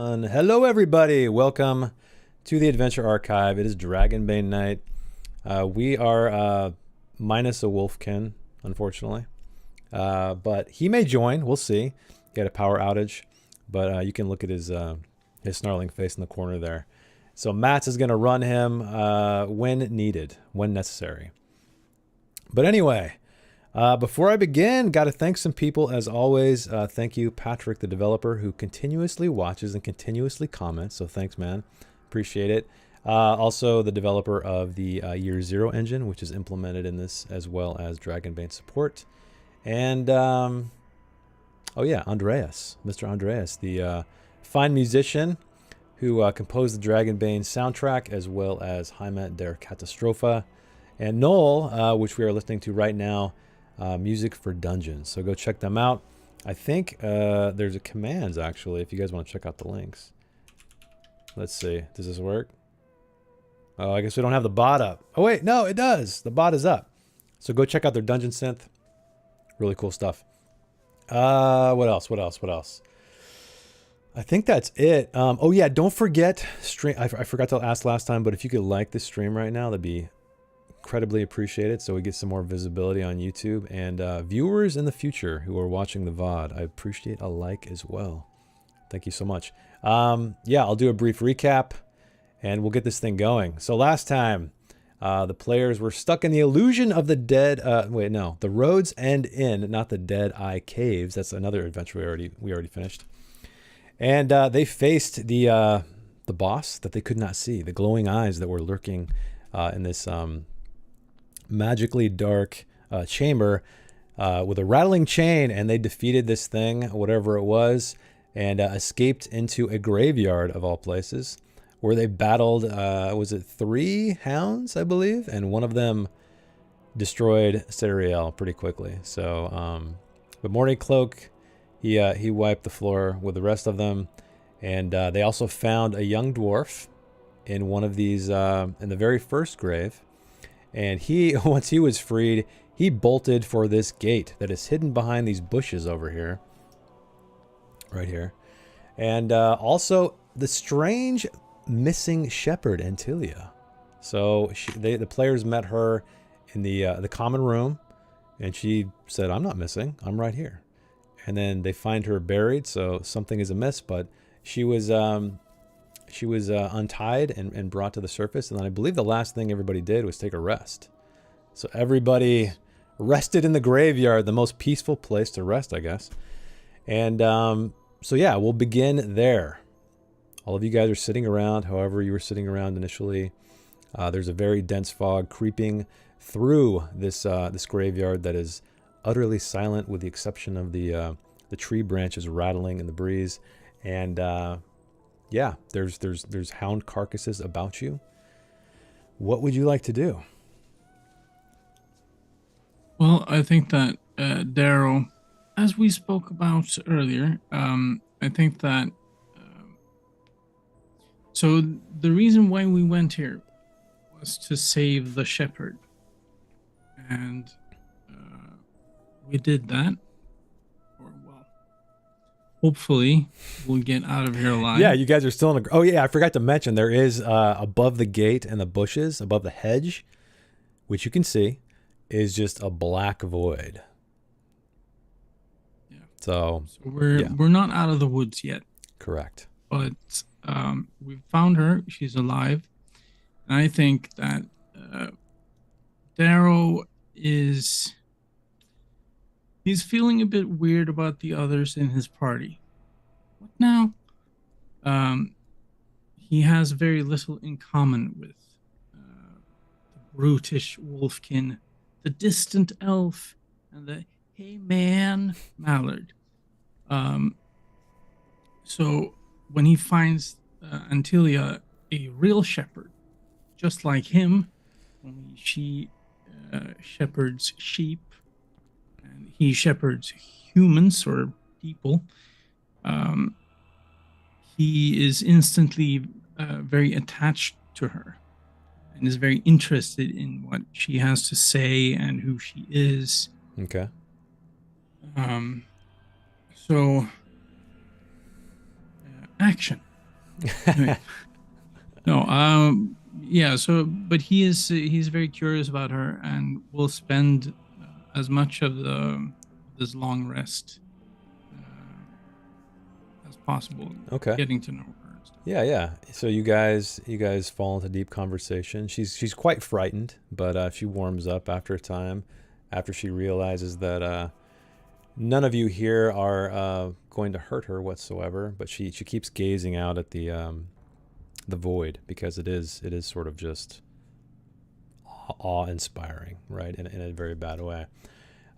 Hello, everybody. Welcome to the Adventure Archive. It is Dragonbane night. We are minus a Wolfkin, unfortunately. But he may join. We'll see. He had a power outage, but you can look at his snarling face in the corner there. So Mats is going to run him when needed, when necessary. But anyway, before I begin, got to thank some people as always. Thank you, Patrick, the developer, who continuously watches and continuously comments. So thanks, man. Appreciate it. Also, the developer of the Year Zero engine, which is implemented in this, as well as Dragonbane support. And, oh yeah, Andreas, Mr. Andreas, the fine musician who composed the Dragonbane soundtrack, as well as Heimat der Katastrophe. And Noel, which we are listening to right now, music for dungeons. So go check them out. I think there's a commands, actually, if you guys want to check out the links. Let's see. Does this work? Oh, I guess we don't have the bot up. Oh, wait. No, it does. The bot is up. So go check out their dungeon synth. Really cool stuff. What else? I think that's it. Oh, yeah. Don't forget stream. I forgot to ask last time, but if you could like this stream right now, that'd be incredibly appreciated, so we get some more visibility on YouTube. And viewers in the future who are watching the VOD, I appreciate a like as well. Thank you so much. Yeah, I'll do a brief recap and we'll get this thing going. So last time, the players were stuck in the illusion of the dead, the Roads End Inn, not the Dead Eye Caves. That's another adventure we already finished. And they faced the boss that they could not see, the glowing eyes that were lurking in this magically dark chamber with a rattling chain, and they defeated this thing, whatever it was, and escaped into a graveyard of all places, where they battled, was it 3 hounds, I believe, and one of them destroyed Ceriel pretty quickly. So, but Morning Cloak, he wiped the floor with the rest of them, and they also found a young dwarf in one of these, in the very first grave. And he, once he was freed, he bolted for this gate that is hidden behind these bushes over here. Right here. And also the strange missing shepherd, Antilia. So the players met her in the common room, and she said, "I'm not missing. I'm right here." And then they find her buried, so something is amiss, but she was untied and brought to the surface. And then I believe the last thing everybody did was take a rest. So everybody rested in the graveyard, the most peaceful place to rest, I guess. And so yeah, we'll begin there. All of you guys are sitting around, however you were sitting around initially. There's a very dense fog creeping through this graveyard that is utterly silent, with the exception of the tree branches rattling in the breeze. And yeah, there's hound carcasses about you. What would you like to do? Well, I think that Darrow, as we spoke about earlier, I think that so the reason why we went here was to save the shepherd, and we did that. Hopefully, we'll get out of here alive. Yeah, you guys are still in a... Oh, yeah, I forgot to mention, there is above the gate and the bushes, above the hedge, which you can see, is just a black void. Yeah. So we're not out of the woods yet. Correct. But we've found her. She's alive. And I think that Darrow is... He's feeling a bit weird about the others in his party. What now? He has very little in common with the brutish wolfkin, the distant elf, and the hey man Mauled. So when he finds Antilia, a real shepherd, just like him, only she shepherds sheep, and he shepherds humans or people, he is instantly very attached to her and is very interested in what she has to say and who she is. Okay. So action. Anyway, no, yeah. So, but he's very curious about her, and will spend as much of the this long rest as possible Okay. getting to know her and stuff. Yeah, yeah. So you guys fall into deep conversation. She's quite frightened, but she warms up after a time, after she realizes that none of you here are going to hurt her whatsoever. But she keeps gazing out at the void, because it is sort of just awe-inspiring, right? In a very bad way.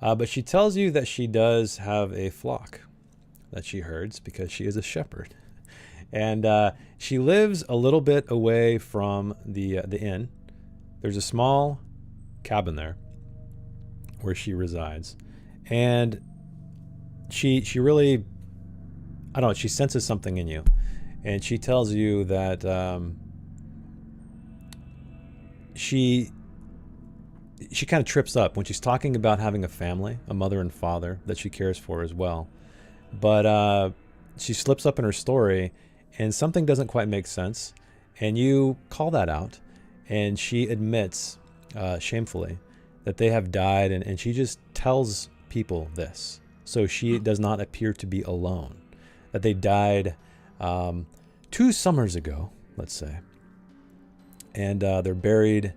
But she tells you that she does have a flock that she herds, because she is a shepherd. And she lives a little bit away from the inn. There's a small cabin there where she resides, and she really, I don't know, she senses something in you, and she tells you that she kind of trips up when she's talking about having a family, a mother and father that she cares for as well. But she slips up in her story, and something doesn't quite make sense. And you call that out, and she admits, shamefully, that they have died, and she just tells people this. So she does not appear to be alone. That they died 2 summers ago, let's say. And they're buried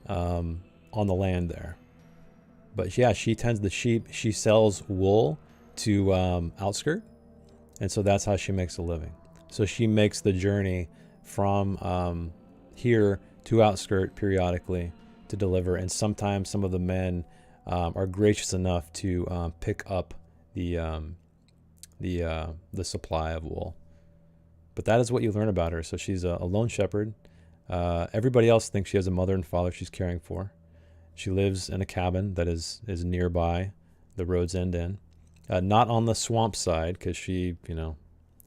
on the land there. But yeah, she tends the sheep. She sells wool to Outskirt, and so that's how she makes a living. So she makes the journey from here to Outskirt periodically to deliver, and sometimes some of the men are gracious enough to pick up the supply of wool. But that is what you learn about her. So she's a lone shepherd. Everybody else thinks she has a mother and father she's caring for. She lives in a cabin that is nearby the road's end inn. Not on the swamp side, because she,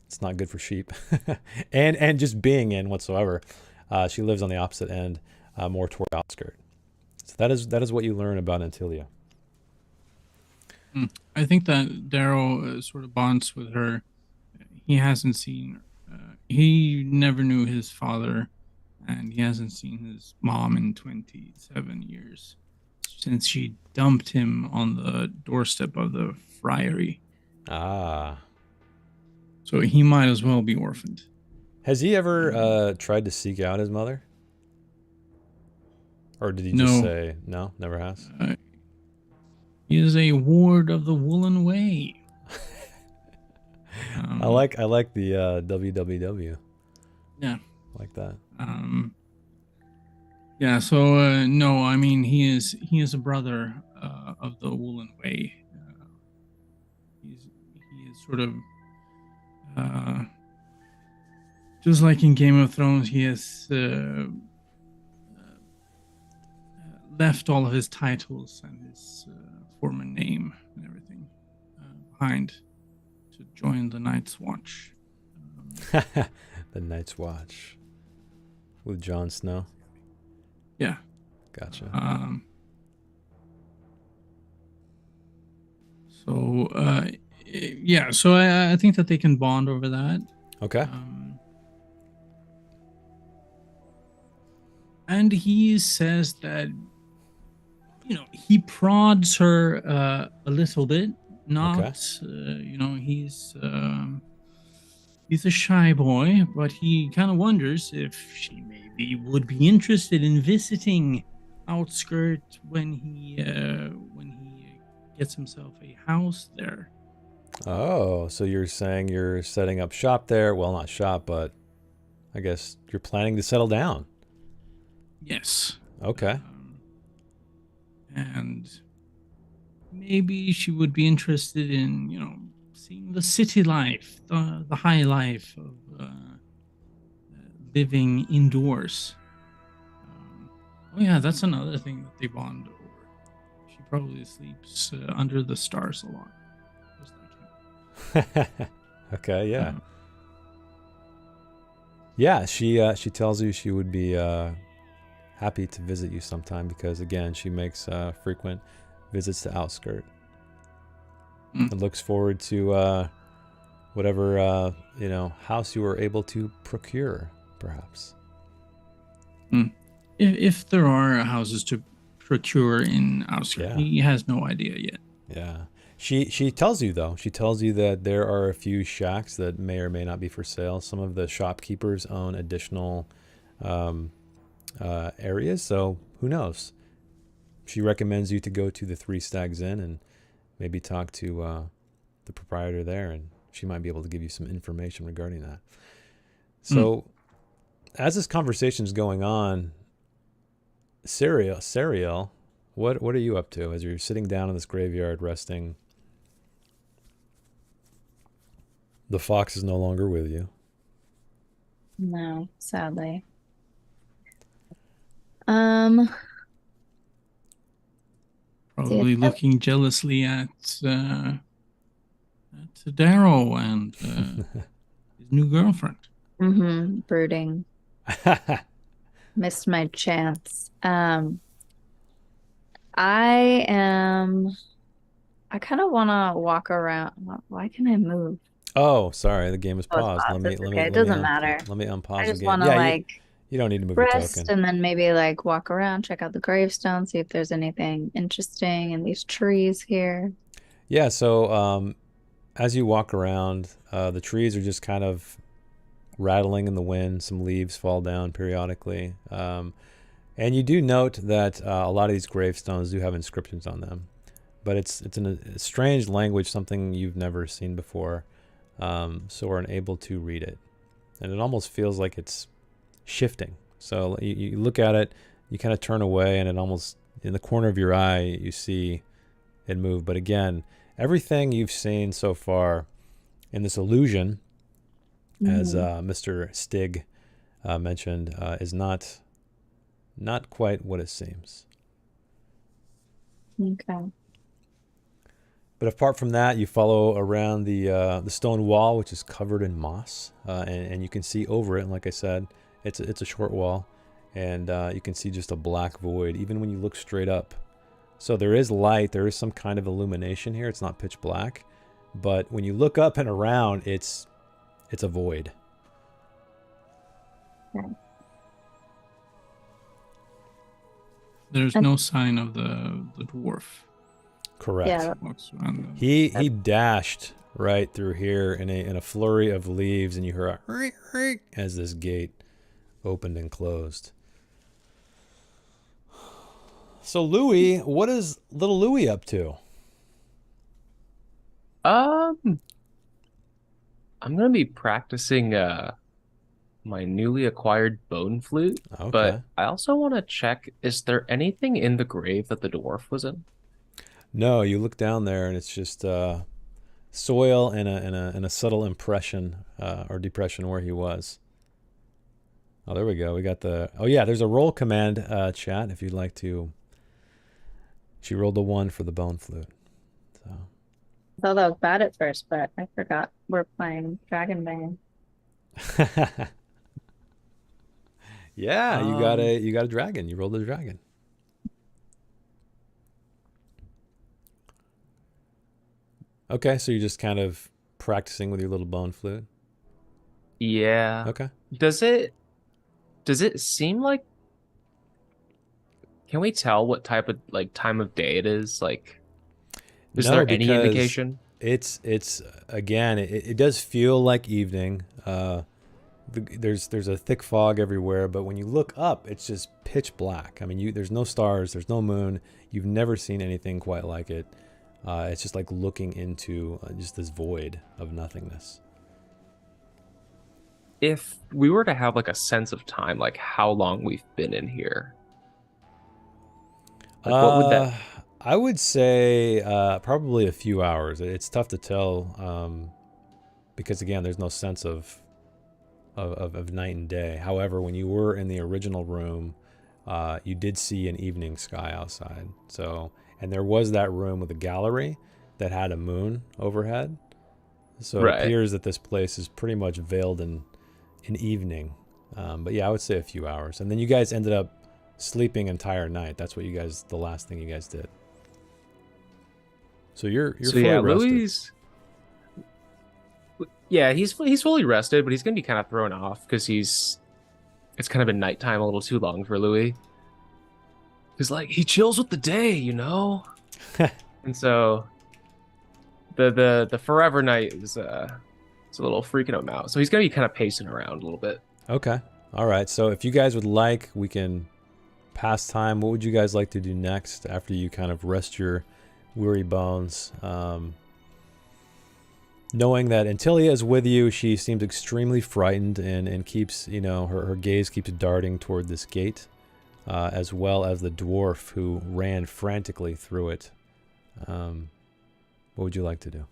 it's not good for sheep. and just being in whatsoever. She lives on the opposite end, more toward Outskirt. So that is what you learn about Antilia. I think that Darrow sort of bonds with her. He hasn't seen, he never knew his father, and he hasn't seen his mom in 27 years since she dumped him on the doorstep of the friary. Ah. So he might as well be orphaned. Has he ever tried to seek out his mother? Or did he just say no? Never has? He is a ward of the Woolen Way. I like the WWW. Yeah. I like that. Yeah, so no, I mean he is a brother of the Woolen Way. He is sort of just like in Game of Thrones. He has left all of his titles and his former name and everything behind to join the Night's Watch. The Night's Watch with Jon Snow. Yeah. Gotcha. Yeah, so I think that they can bond over that. Okay. And he says that, he prods her a little bit. Not, okay. He's a shy boy, but he kind of wonders if she maybe would be interested in visiting Outskirt when he gets himself a house there. Oh, so you're saying you're setting up shop there? Well, not shop, but I guess you're planning to settle down. Yes. Okay. And maybe she would be interested in, seeing the city life, the high life of living indoors. Oh yeah, that's another thing that they bond over. She probably sleeps under the stars a lot, just like him. Okay, yeah. Yeah, she tells you she would be happy to visit you sometime, because again, she makes frequent visits to Outskirt. And looks forward to whatever house you were able to procure, perhaps. If there are houses to procure in Outskirts, Yeah. he has no idea yet. Yeah. She tells you though. She tells you that there are a few shacks that may or may not be for sale. Some of the shopkeepers own additional areas, so who knows? She recommends you to go to the Three Stags Inn and maybe talk to the proprietor there, and she might be able to give you some information regarding that. So, as this conversation is going on, Serial, what are you up to as you're sitting down in this graveyard resting? The fox is no longer with you. No, sadly. Probably looking jealously at Darrow and his new girlfriend. Brooding. Missed my chance. I kind of want to walk around. Why can I move? Oh, sorry, the game is Oh, it's paused. paused. It's okay. It doesn't matter. Let me unpause I just the game. want to Yeah, you don't need to move your rest token. and then maybe like walk around, check out the gravestone, see if there's anything interesting in these trees here. Yeah, so as you walk around, the trees are just kind of rattling in the wind. Some leaves fall down periodically. And you do note that a lot of these gravestones do have inscriptions on them. But it's in a strange language, something you've never seen before. So are unable to read it. And it almost feels like it's shifting. So you look at it, you kind of turn away, and it almost, in the corner of your eye, you see it move. But again, everything you've seen so far in this illusion, as Mr. Stig mentioned, is not quite what it seems. Okay. But apart from that, you follow around the stone wall, which is covered in moss, and you can see over it. And like I said, it's a short wall, and you can see just a black void, even when you look straight up. So there is light, there is some kind of illumination here. It's not pitch black, but when you look up and around, it's a void. Okay. There's no sign of the dwarf. Correct. Yeah. Walks around He dashed right through here in a flurry of leaves, and you hear a as this gate opened and closed. So Louis, what is little Louis up to? I'm gonna be practicing my newly acquired bone flute, Okay. but I also want to check, is there anything in the grave that the dwarf was in? No, you look down there and it's just soil and a subtle impression or depression where he was. Oh, there we go. We got the. Oh yeah, there's a roll command chat if you'd like to. She rolled a 1 for the bone flute. So. I thought that was bad at first, but I forgot we're playing Dragonbane. Yeah, you got a dragon. You rolled a dragon. Okay, so you're just kind of practicing with your little bone flute. Yeah. Okay. Does it seem like, can we tell what type of time of day it is? Like, is there any because indication? It's again, it does feel like evening. There's a thick fog everywhere, but when you look up, it's just pitch black. I mean, there's no stars, there's no moon. You've never seen anything quite like it. It's just like looking into just this void of nothingness. If we were to have a sense of time, like how long we've been in here, what would that? I would say probably a few hours. It's tough to tell because again, there's no sense of night and day. However, when you were in the original room, you did see an evening sky outside. So, and there was that room with a gallery that had a moon overhead. So Right. It appears that this place is pretty much veiled in evening. But yeah, I would say a few hours. And then you guys ended up sleeping entire night. That's what the last thing you guys did. So you're So fully yeah, rested. Louis. Yeah, he's fully rested, but he's gonna be kind of thrown off because it's kind of been nighttime a little too long for Louis. He's like he chills with the day, you know, and so the forever night is it's a little freaking him out. So he's gonna be kind of pacing around a little bit. Okay. All right. So if you guys would like, we can pass time. What would you guys like to do next after you kind of rest your weary bones? Knowing that Antilia is with you, she seems extremely frightened and keeps, you know, her gaze keeps darting toward this gate, as well as the dwarf who ran frantically through it. What would you like to do?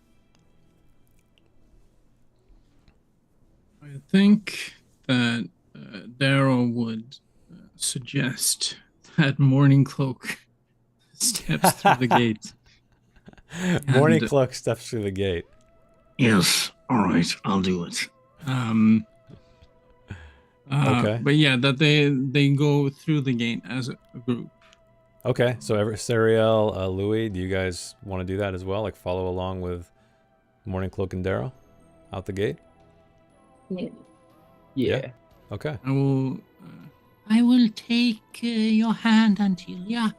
I think that Darrow would suggest that Morning Cloak steps through the gate. Morning And- Cloak steps through the gate. Yes, all right, I'll do it. Okay. But yeah, that they go through the gate as a group. Okay, so Sariel, Louis, do you guys want to do that as well? Like follow along with Morning Cloak and Darrow out the gate? Yeah. Yeah. Okay. I will take your hand, Antilia.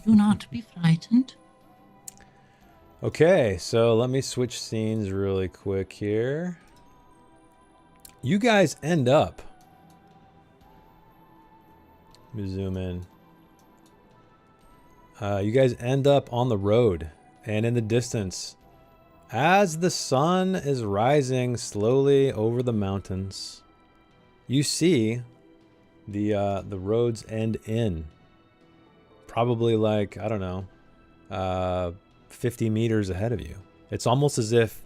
Do not be frightened. Okay, so let me switch scenes really quick here. You guys end up. Let me zoom in. You guys end up on the road, and in the distance, as the sun is rising slowly over the mountains, you see the roads end in probably like, I don't know, 50 meters ahead of you. It's almost as if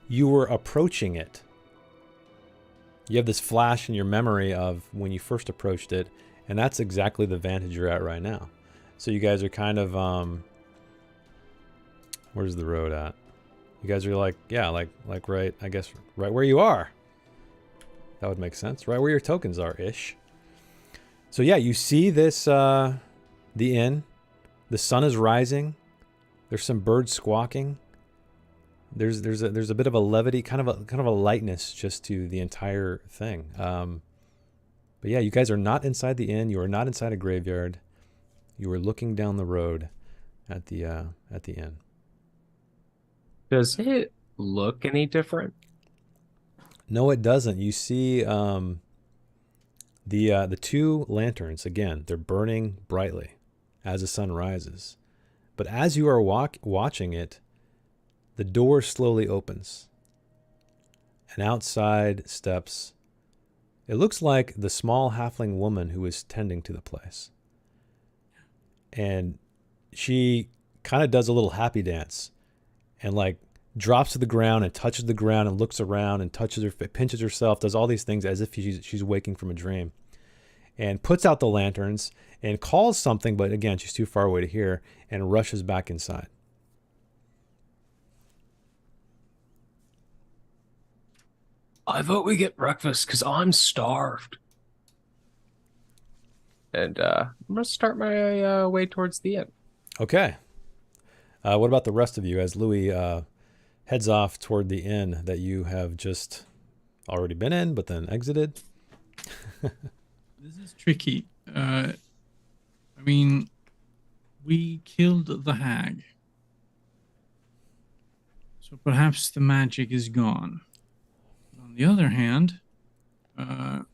you were approaching it. You have this flash in your memory of when you first approached it, and that's exactly the vantage you're at right now. So you guys are kind of, where's the road at? You guys are like, yeah, like right, I guess, right where you are. That would make sense. Right where your tokens are, ish. So yeah, you see this, the inn. The sun is rising. There's some birds squawking. There's a bit of a levity, kind of a lightness just to the entire thing. But yeah, you guys are not inside the inn. You are not inside a graveyard. You are looking down the road at the inn. Does it look any different? No, it doesn't. You see the two lanterns, again, they're burning brightly as the sun rises. But as you are watching it, the door slowly opens. And outside steps, it looks like the small halfling woman who is tending to the place. And she kind of does a little happy dance and like drops to the ground and touches the ground and looks around and touches her, pinches herself, does all these things as if she's waking from a dream, and puts out the lanterns and calls something, but again, she's too far away to hear, and rushes back inside. I vote we get breakfast because I'm starved. And I'm gonna start my way towards the end. Okay. What about the rest of you as Louis heads off toward the inn that you have just already been in, but then exited? This is tricky. I mean, we killed the hag. So perhaps the magic is gone. On the other hand, the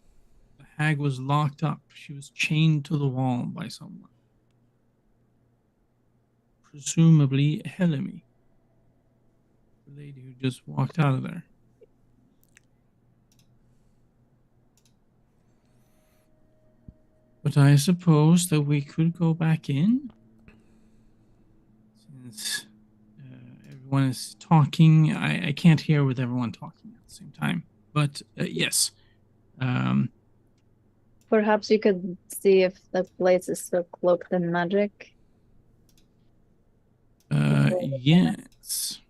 hag was locked up. She was chained to the wall by someone. Presumably Helemi. The lady who just walked out of there. But I suppose that we could go back in. Since everyone is talking. I can't hear with everyone talking at the same time. But yes. Perhaps you could see if the place is still cloaked in magic. Yes.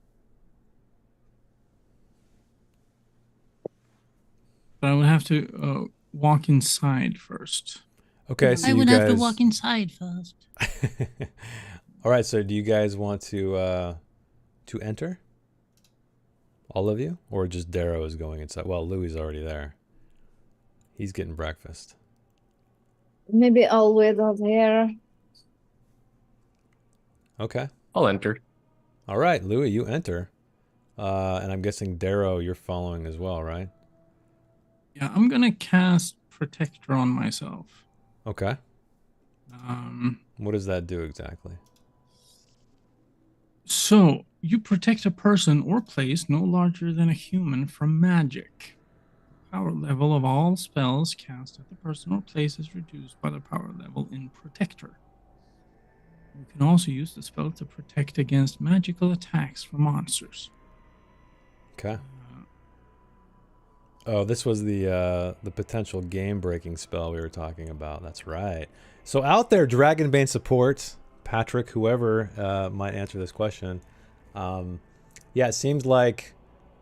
But I would have to walk inside first. Okay, so I you would guys... have to walk inside first. All right, so do you guys want to enter? All of you? Or just Darrow is going inside? Well, Louis already there. He's getting breakfast. Maybe I'll wait out here. Okay. I'll enter. All right, Louis, you enter. And I'm guessing Darrow, you're following as well, right? Yeah, I'm gonna cast Protector on myself. Okay. What does that do exactly? So you protect a person or place no larger than a human from magic. Power level of all spells cast at the person or place is reduced by the power level in Protector. You can also use the spell to protect against magical attacks from monsters. Okay. Oh, this was the potential game-breaking spell we were talking about. That's right. So out there, Dragonbane support, Patrick, whoever might answer this question. Yeah, it seems like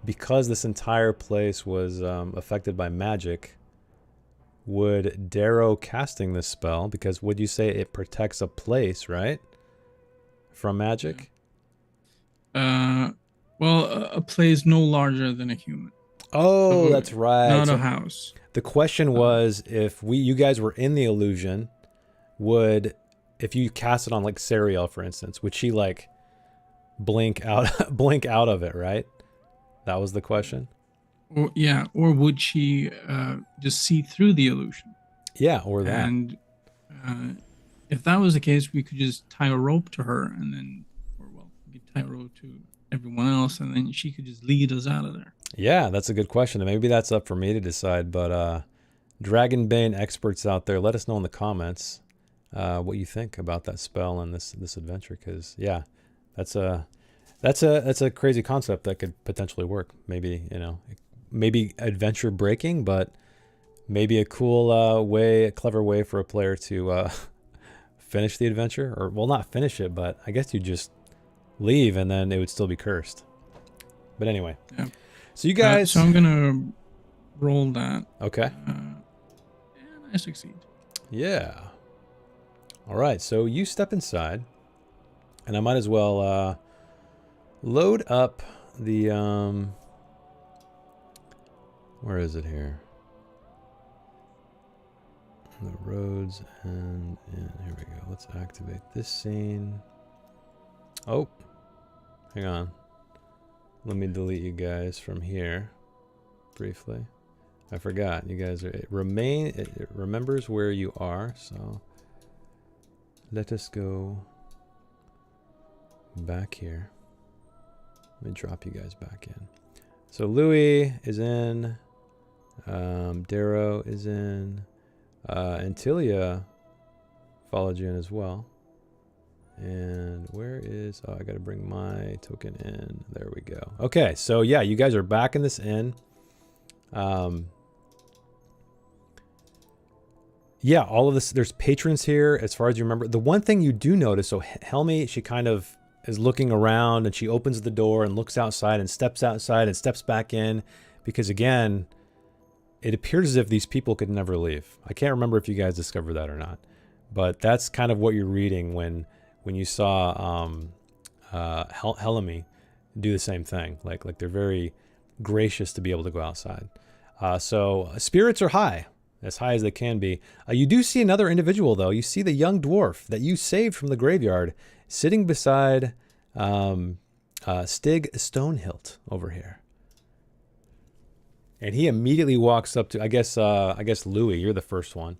because this entire place was affected by magic, would Darrow casting this spell, because would you say it protects a place, right? From magic? Well, a place no larger than a human. Oh, So, that's right. Not So a house. the question was, if you guys were in the illusion, if you cast it on like Sariel, for instance, would she like blink out of it, right? That was the question. Or would she just see through the illusion? Yeah, or that. And if that was the case, we could just tie a rope to her, and then, we could tie a rope to everyone else, and then she could just lead us out of there. Yeah, that's a good question. And maybe that's up for me to decide. But Dragonbane experts out there, let us know in the comments what you think about that spell and this adventure. Because yeah, that's a crazy concept that could potentially work. Maybe maybe adventure breaking, but maybe a cool a clever way for a player to finish the adventure, or well, not finish it, but I guess you just leave and then it would still be cursed. But anyway. Yeah. So you guys... so I'm going to roll that. Okay. And I succeed. Yeah. All right. So you step inside. And I might as well load up the... where is it here? The roads and here we go. Let's activate this scene. Oh. Hang on. Let me delete you guys from here briefly. I forgot. You guys are it remembers where you are, so let us go back here. Let me drop you guys back in. So Louis is in, Darrow is in, Antilia followed you in as well. And where is... Oh, I got to bring my token in. There we go. Okay, so yeah, you guys are back in this inn. Yeah, all of this... There's patrons here, as far as you remember. The one thing you do notice... So Helmi, she kind of is looking around, and she opens the door and looks outside and steps back in. Because again, it appears as if these people could never leave. I can't remember if you guys discovered that or not. But that's kind of what you're reading when you saw Helmi do the same thing. Like they're very gracious to be able to go outside. So spirits are high as they can be. You do see another individual, though. You see the young dwarf that you saved from the graveyard sitting beside Stig Stonehilt over here. And he immediately walks up to, I guess Louis, you're the first one.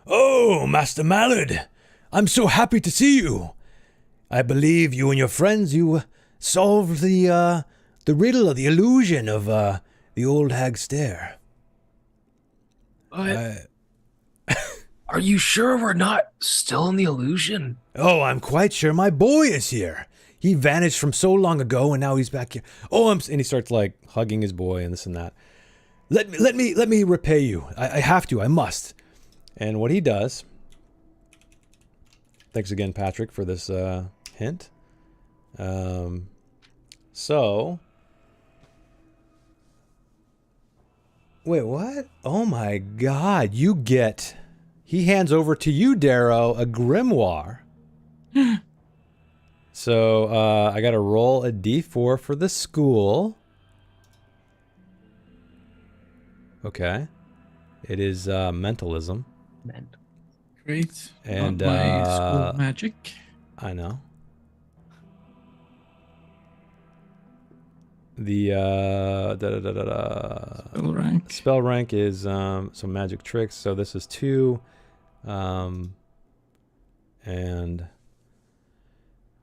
Oh, Master Mauled, I'm so happy to see you. I believe you and your friends, you solved the riddle of the illusion of the old hag stare. Are you sure we're not still in the illusion? Oh, I'm quite sure. My boy is here. He vanished from so long ago, and now he's back here. Oh, and he starts like hugging his boy and this and that. Let me repay you. I have to. I must. And what he does, thanks again, Patrick, for this hint. So, wait, what? Oh my God, he hands over to you, Darrow, a grimoire. So I got to roll a d4 for the school. Okay. It is mentalism. Great. And Not my school of magic. I know. The Spell rank. spell rank is some magic tricks. So this is 2, and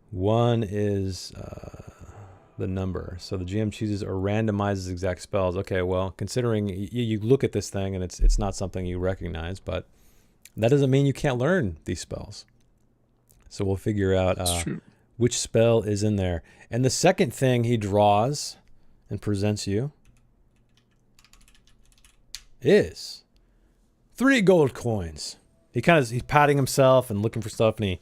1 is the number. So the GM chooses or randomizes exact spells. Okay, well, considering you look at this thing and it's not something you recognize, but that doesn't mean you can't learn these spells. So we'll figure out which spell is in there. And the second thing he draws and presents you is 3 gold coins. He's patting himself and looking for stuff, and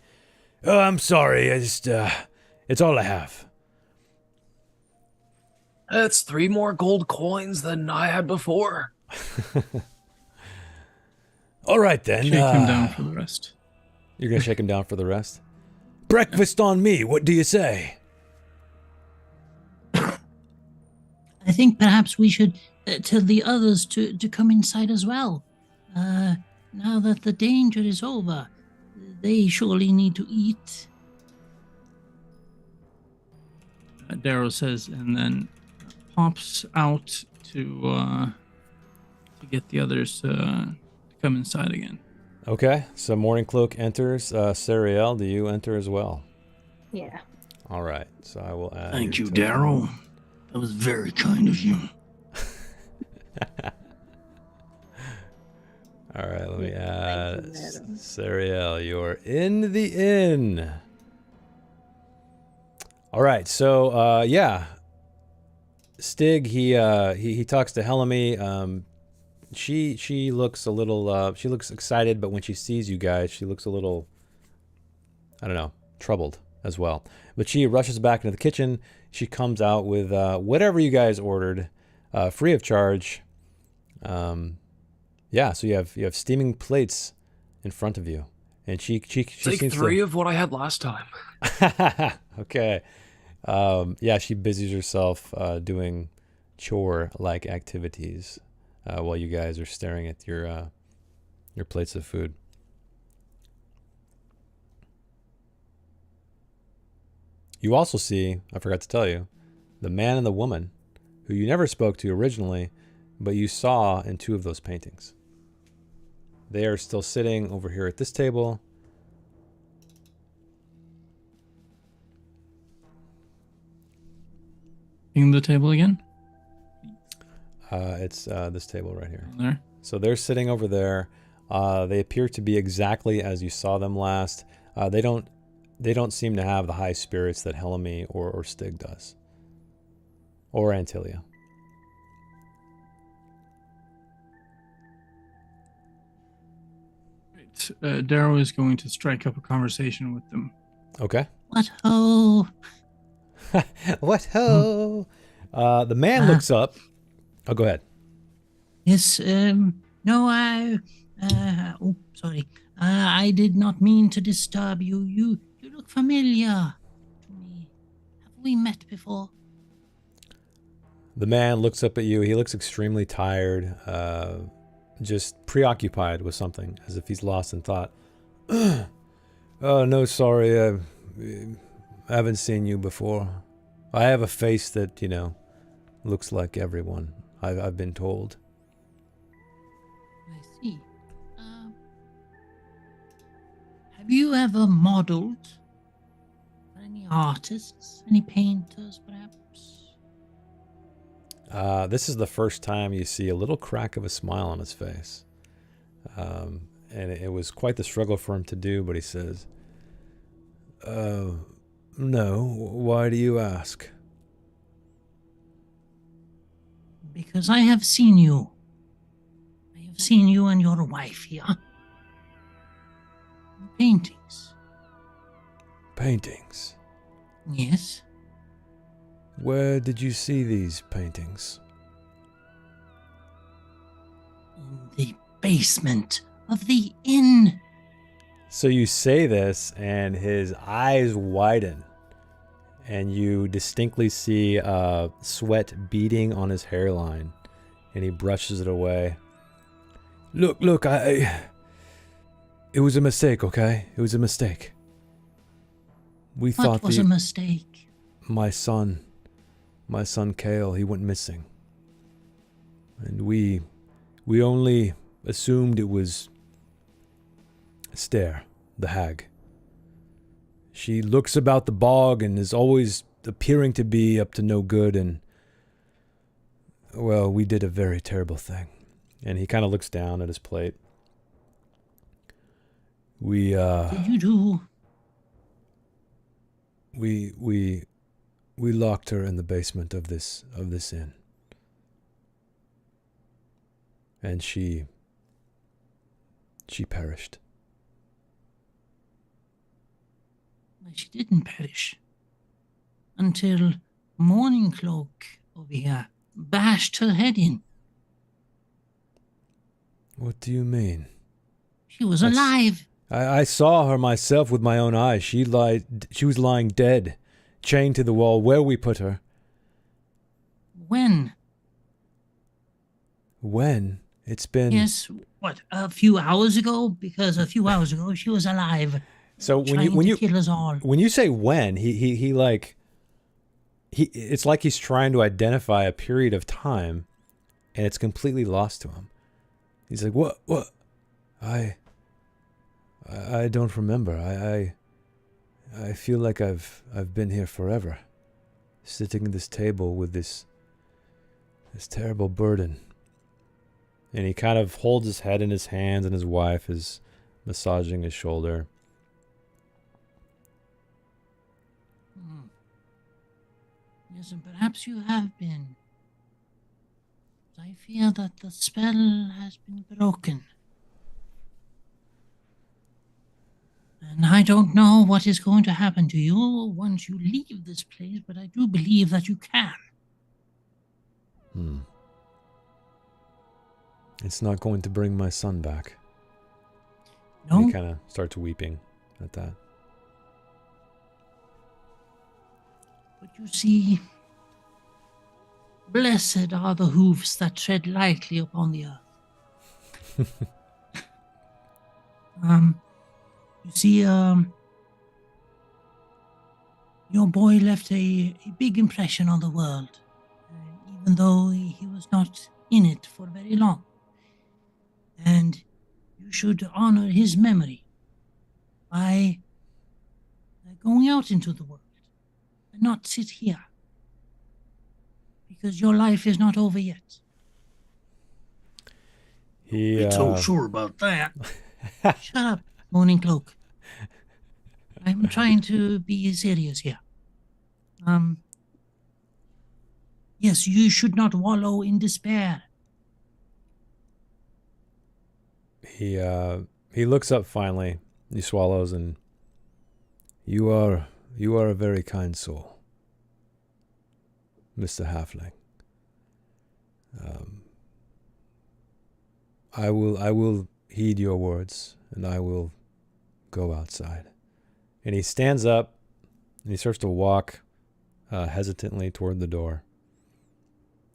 oh, I'm sorry, I just it's all I have. That's 3 more gold coins than I had before. All right then. Shake him down for the rest. You're gonna shake him down for the rest? Breakfast on me. What do you say? I think perhaps we should tell the others to come inside as well. Now that the danger is over, they surely need to eat. Darrow says, and then pops out to get the others to come inside again. Okay, so Morning Cloak enters. Sariel, do you enter as well? Yeah. All right, so I will add. Thank you, Darrow. That was very kind of you. All right, let me Yeah, add thank you, madam. Sariel. You're in the inn. All right, so yeah, Stig. He talks to Helmy. She looks a little. She looks excited, but when she sees you guys, she looks a little, I don't know, troubled as well. But she rushes back into the kitchen. She comes out with whatever you guys ordered, free of charge. Yeah, so you have steaming plates in front of you, and she Take seems 3 of what I had last time. Okay. Yeah, she busies herself doing chore-like activities while you guys are staring at your plates of food. You also see, I forgot to tell you, the man and the woman who you never spoke to originally, but you saw in 2 of those paintings. They are still sitting over here at this table. In the table again? It's this table right here. There. So they're sitting over there. They appear to be exactly as you saw them last. They don't seem to have the high spirits that Helmy or Stig does. Or Antilia. Right. Darrow is going to strike up a conversation with them. Okay. What ho? What ho? The man looks up. Oh, go ahead. Yes, no, oh, sorry. I did not mean to disturb you. You look familiar to me. Have we met before? The man looks up at you. He looks extremely tired, just preoccupied with something, as if he's lost in thought. Oh, no, sorry. I haven't seen you before. I have a face that, looks like everyone. I've been told. I see. Have you ever modeled for any artists, any painters, perhaps? This is the first time you see a little crack of a smile on his face. And it was quite the struggle for him to do, but he says, no, why do you ask? Because I have seen you. I have seen you and your wife here. In paintings. Paintings? Yes. Where did you see these paintings? In the basement of the inn. So you say this, and his eyes widen, and you distinctly see sweat beading on his hairline, and he brushes it away. Look, it was a mistake, okay? It was a mistake. We What thought was a mistake? my son Kale, he went missing. And we only assumed it was Stare, the hag. She looks about the bog and is always appearing to be up to no good, and well, we did a very terrible thing. And he kind of looks down at his plate. We Did you do? we locked her in the basement of this inn. And she perished. She didn't perish until Morning Cloak over here bashed her head in. What do you mean? She was That's- alive. I saw her myself with my own eyes. She was lying dead, chained to the wall where we put her. When? When? It's been... Yes, what, a few hours ago? Because a few hours ago she was alive. So Trying to kill us all. when you say when, he it's like he's trying to identify a period of time, and it's completely lost to him. He's like, what? I don't remember. I feel like I've been here forever, sitting at this table with this terrible burden. And he kind of holds his head in his hands, and his wife is massaging his shoulder. Yes, and perhaps you have been. I fear that the spell has been broken. And I don't know what is going to happen to you once you leave this place, but I do believe that you can. It's not going to bring my son back. No? And he kind of starts weeping at that. But you see, blessed are the hooves that tread lightly upon the earth. You see, your boy left a big impression on the world, even though he was not in it for very long. And you should honor his memory by going out into the world and not sit here, because your life is not over yet. Not so sure about that. Shut up, Morning Cloak. I'm trying to be serious here. Yes, you should not wallow in despair. He looks up finally. He swallows, and you are a very kind soul, Mr. Halfling. I will heed your words, and I will go outside. And he stands up, and he starts to walk hesitantly toward the door.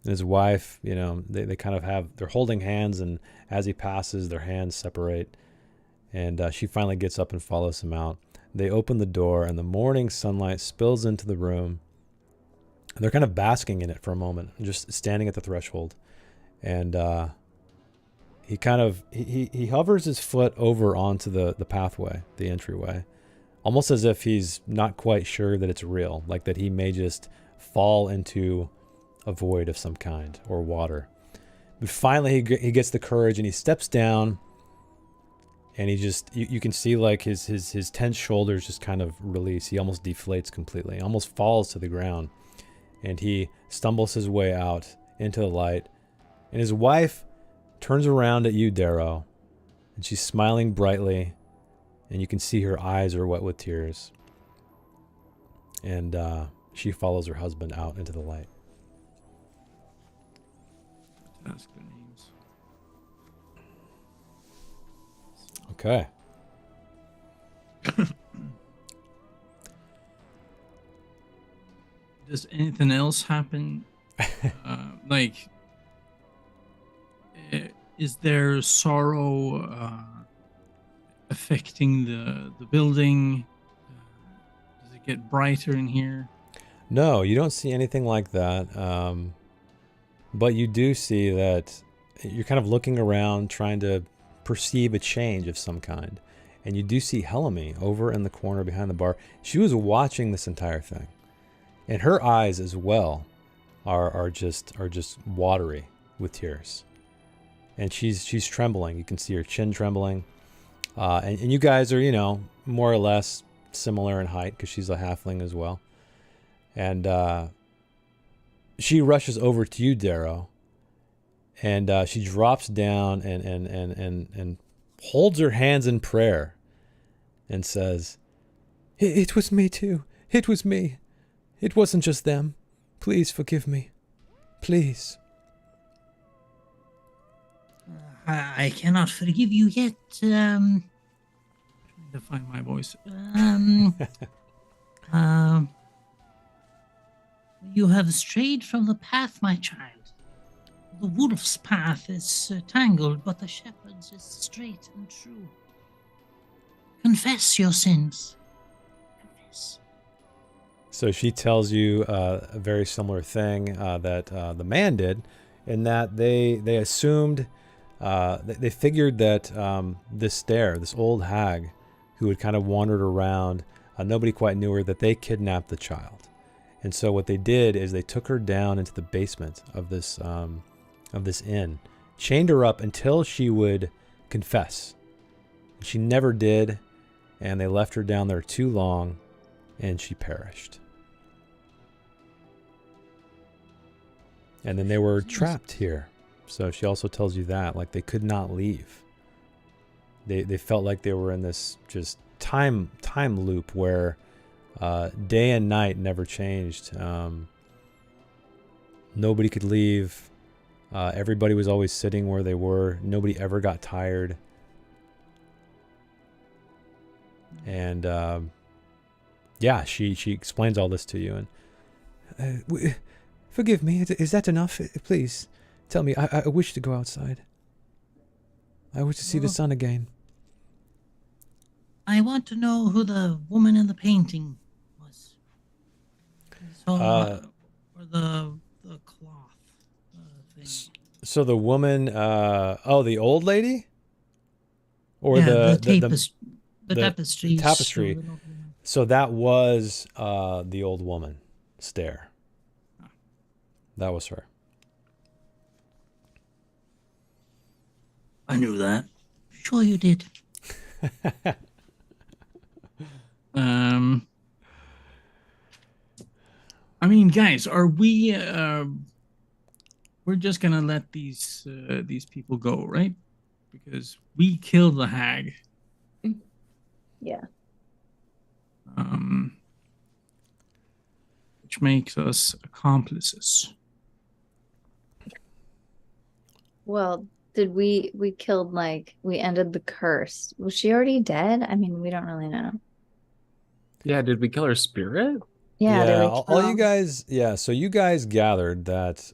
And his wife, they kind of they're holding hands, and as he passes, their hands separate. And she finally gets up and follows him out. They open the door, and the morning sunlight spills into the room. And they're kind of basking in it for a moment, just standing at the threshold. And he kind of he hovers his foot over onto the pathway, the entryway, almost as if he's not quite sure that it's real, like that he may just fall into a void of some kind, or water. But finally he gets the courage, and he steps down, and he just you can see like his tense shoulders just kind of release. He almost deflates completely, almost falls to the ground, and he stumbles his way out into the light. And his wife turns around at you, Darrow, and she's smiling brightly, and you can see her eyes are wet with tears. And she follows her husband out into the light. Ask their names. Okay. Does anything else happen? Like, is there sorrow affecting the building? Does it get brighter in here? No, you don't see anything like that. But you do see that you're kind of looking around trying to perceive a change of some kind. And you do see Helami over in the corner behind the bar. She was watching this entire thing. And her eyes as well are just watery with tears. And she's trembling. You can see her chin trembling. And you guys are, you know, more or less similar in height because she's a halfling as well. And she rushes over to you, Darrow, and she drops down and holds her hands in prayer and says, It was me too. It was me. It wasn't just them. Please forgive me. Please. I cannot forgive you yet. Trying to find my voice. You have strayed from the path, my child. The wolf's path is tangled, but the shepherd's is straight and true. Confess your sins. Confess. So she tells you a very similar thing that the man did, in that they assumed, they figured that this old hag who had kind of wandered around, nobody quite knew her, that they kidnapped the child. And so what they did is they took her down into the basement of this inn, chained her up until she would confess. She never did, and they left her down there too long, and she perished. And then they were trapped here. So she also tells you that, like, they could not leave. They felt like they were in this just time loop where day and night never changed. Nobody could leave. Everybody was always sitting where they were. Nobody ever got tired. And yeah, she explains all this to you. And forgive me. Is that enough? Please tell me. I wish to go outside. I wish to see the sun again. I want to know who the woman in the painting was. Or the cloth thing. So the woman, the old lady? Or the tapestry. Tapestry. So that was the old woman, Stare. That was her. I knew that. Sure you did. I mean, guys, are we? We're just gonna let these people go, right? Because we killed the hag. Yeah. Which makes us accomplices. Well, did we killed, like, we ended the curse. Was she already dead? I mean, we don't really know. Yeah, did we kill her spirit? Yeah, did we all you kill- guys, so you guys gathered that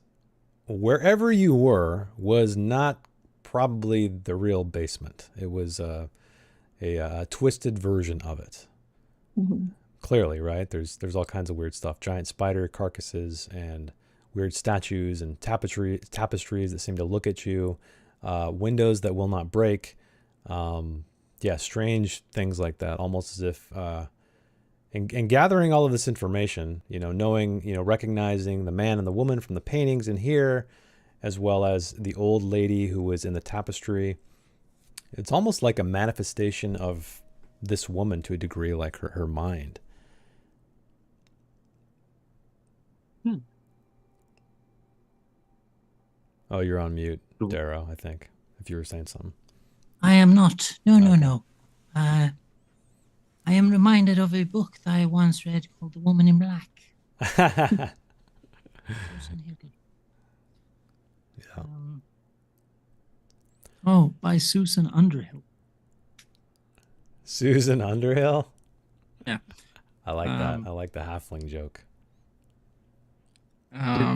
wherever you were was not probably the real basement. It was a twisted version of it. Mhm. Clearly, right? There's all kinds of weird stuff. Giant spider carcasses and weird statues and tapestries that seem to look at you. Windows that will not break. Strange things like that. Almost as if, and gathering all of this information, knowing, recognizing the man and the woman from the paintings in here, as well as the old lady who was in the tapestry. It's almost like a manifestation of this woman to a degree, like her mind. Oh, you're on mute, Darrow, I think, if you were saying something. I am not. No. I am reminded of a book that I once read called The Woman in Black. Yeah. By Susan Underhill. Susan Underhill? Yeah. I like that. I like the halfling joke.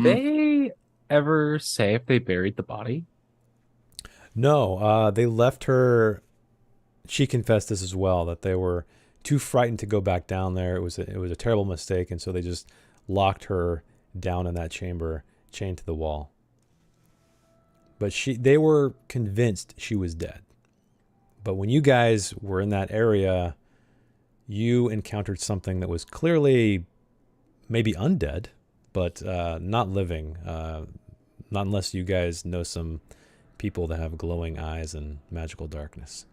they ever say if they buried the body? No, they left her. She confessed this as well, that they were too frightened to go back down there. It was a terrible mistake, and so they just locked her down in that chamber, chained to the wall. But they were convinced she was dead. But when you guys were in that area, you encountered something that was clearly maybe undead, but not living. Not unless you guys know some people that have glowing eyes and magical darkness.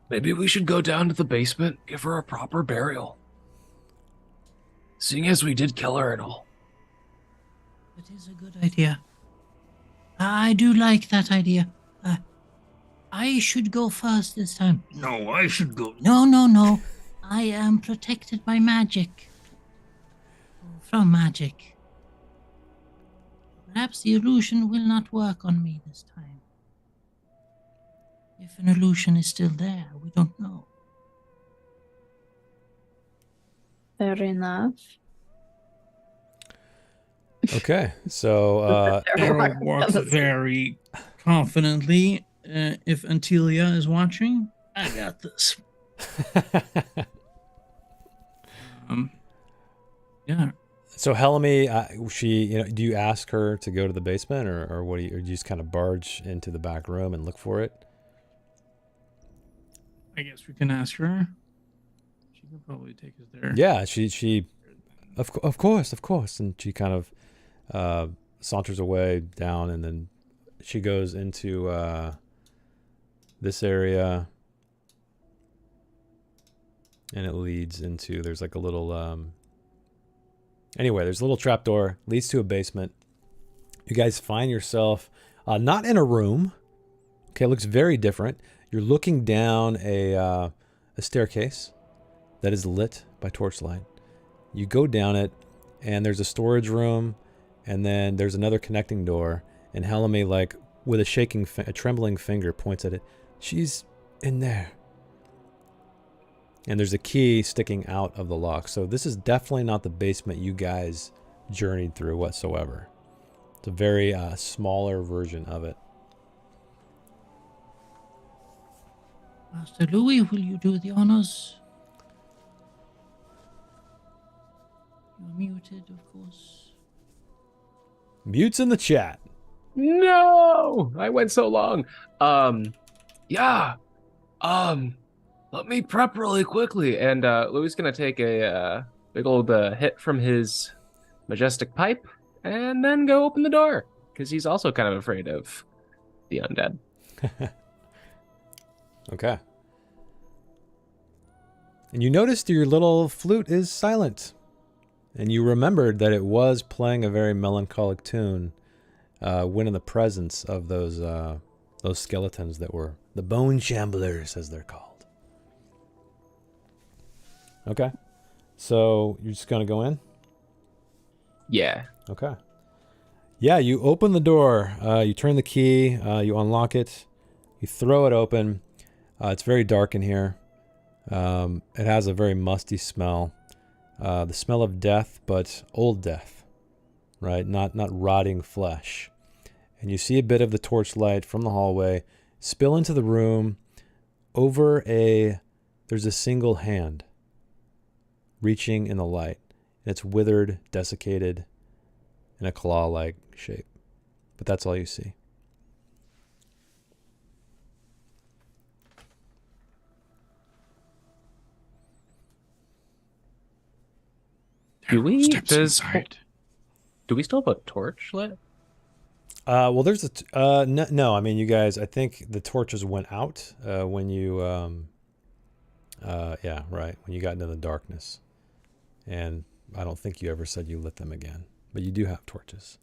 Maybe we should go down to the basement, give her a proper burial. Seeing as we did kill her and all. That is a good idea. I do like that idea. I should go first this time. No, I should go. No. I am protected by magic. From magic. Perhaps the illusion will not work on me this time. If an illusion is still there, we don't know. Fair enough. Okay, so Errol walks very confidently. If Antilia is watching, I got this. Yeah. so Helmy, she, do you ask her to go to the basement, or what do you just kind of barge into the back room and look for it? I guess we can ask her. She can probably take us there. Yeah, she of course, and she kind of saunters away down, and then she goes into this area, and it leads into, there's like a little anyway, there's a little trapdoor, leads to a basement. You guys find yourself not in a room. Okay, it looks very different. You're looking down a staircase that is lit by torchlight. You go down it, and there's a storage room, and then there's another connecting door. And Helmy, like with a trembling finger, points at it. She's in there. And there's a key sticking out of the lock. So this is definitely not the basement you guys journeyed through whatsoever. It's a very smaller version of it. Master Louis, will you do the honors? You're muted, of course. Mutes in the chat. No! I went so long. Yeah. Let me prep really quickly. And Louis gonna take a big old hit from his majestic pipe and then go open the door. Because he's also kind of afraid of the undead. Okay. And you noticed your little flute is silent. And you remembered that it was playing a very melancholic tune when in the presence of those skeletons that were the bone shamblers, as they're called. Okay. So you're just going to go in? Yeah. Okay. Yeah, you open the door. You turn the key. You unlock it. You throw it open. It's very dark in here. It has a very musty smell. The smell of death, but old death, right? Not rotting flesh. And you see a bit of the torchlight from the hallway spill into the room. There's a single hand reaching in the light. And it's withered, desiccated, in a claw-like shape. But that's all you see. Do we Steps inside. Do we still have a torch lit? Well, there's no. I mean, you guys. I think the torches went out when you. Yeah, right. When you got into the darkness, and I don't think you ever said you lit them again. But you do have torches.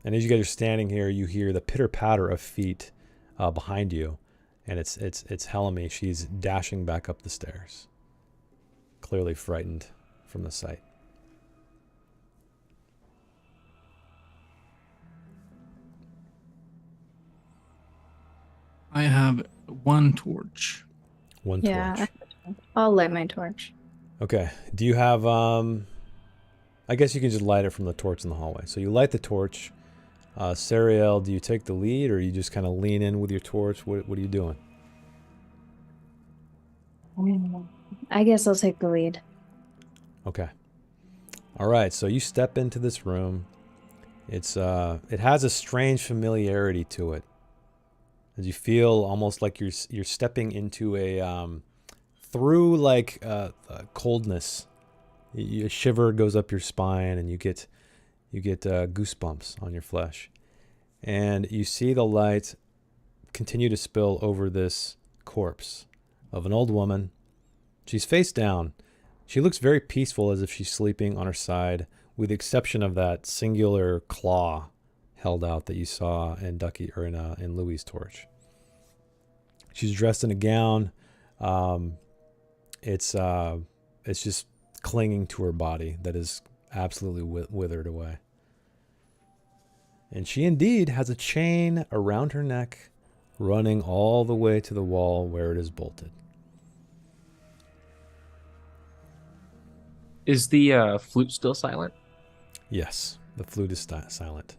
And as you guys are standing here, you hear the pitter patter of feet behind you, and it's Helmy. She's dashing back up the stairs, clearly frightened from the sight. I have one torch. One Yeah, torch. I'll light my torch. Okay. Do you have I guess you can just light it from the torch in the hallway. So you light the torch. Sariel, do you take the lead or you just kind of lean in with your torch? What are you doing? I guess I'll take the lead. Okay. All right. So you step into this room. It has a strange familiarity to it. As you feel almost like you're stepping into a through like coldness. A shiver goes up your spine and you get goosebumps on your flesh. And you see the light continue to spill over this corpse of an old woman. She's face down. She looks very peaceful, as if she's sleeping on her side, with the exception of that singular claw held out that you saw in Ducky or in Louis' torch. She's dressed in a gown. It's just clinging to her body that is absolutely withered away. And she indeed has a chain around her neck, running all the way to the wall where it is bolted. Is the flute still silent? Yes, the flute is silent.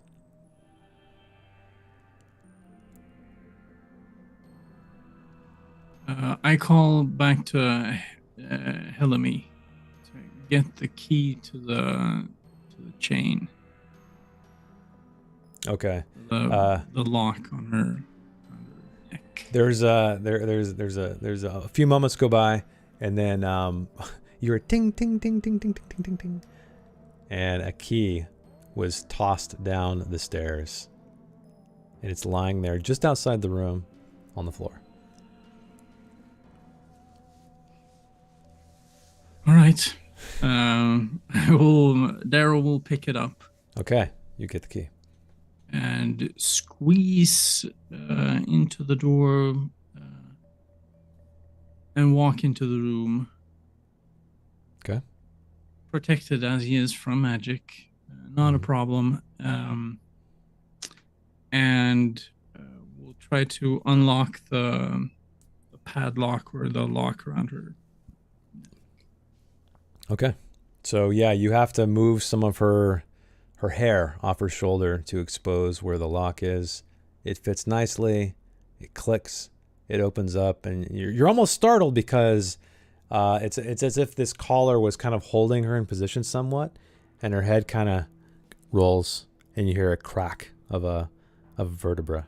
I call back to Helemi to get the key to the chain. Okay. The lock on her neck. There's a few moments go by, and then you hear ting ting ting ting ting ting ting ting ting, and a key was tossed down the stairs, and it's lying there just outside the room, on the floor. All right. Daryl will pick it up Okay, you get the key. and squeeze into the door and walk into the room. Okay. Protected as he is from magic, not a problem. And we'll try to unlock the padlock or the lock around her. Okay. So yeah, you have to move some of her hair off her shoulder to expose where the lock is. It fits nicely. It clicks. It opens up, and you're almost startled because it's as if this collar was kind of holding her in position somewhat, and her head kind of rolls, and you hear a crack of a vertebra.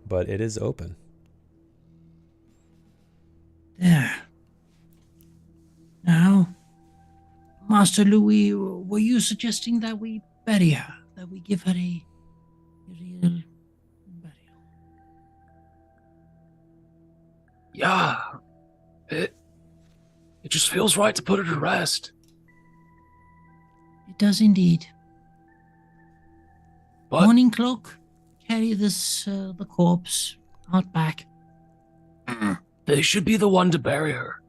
But it is open. There. Now, Master Louis, were you suggesting that we bury her? That we give her a real burial? Yeah. It just feels right to put her to rest. It does indeed. But Morning cloak, carry this, the corpse out back. they should be the one to bury her.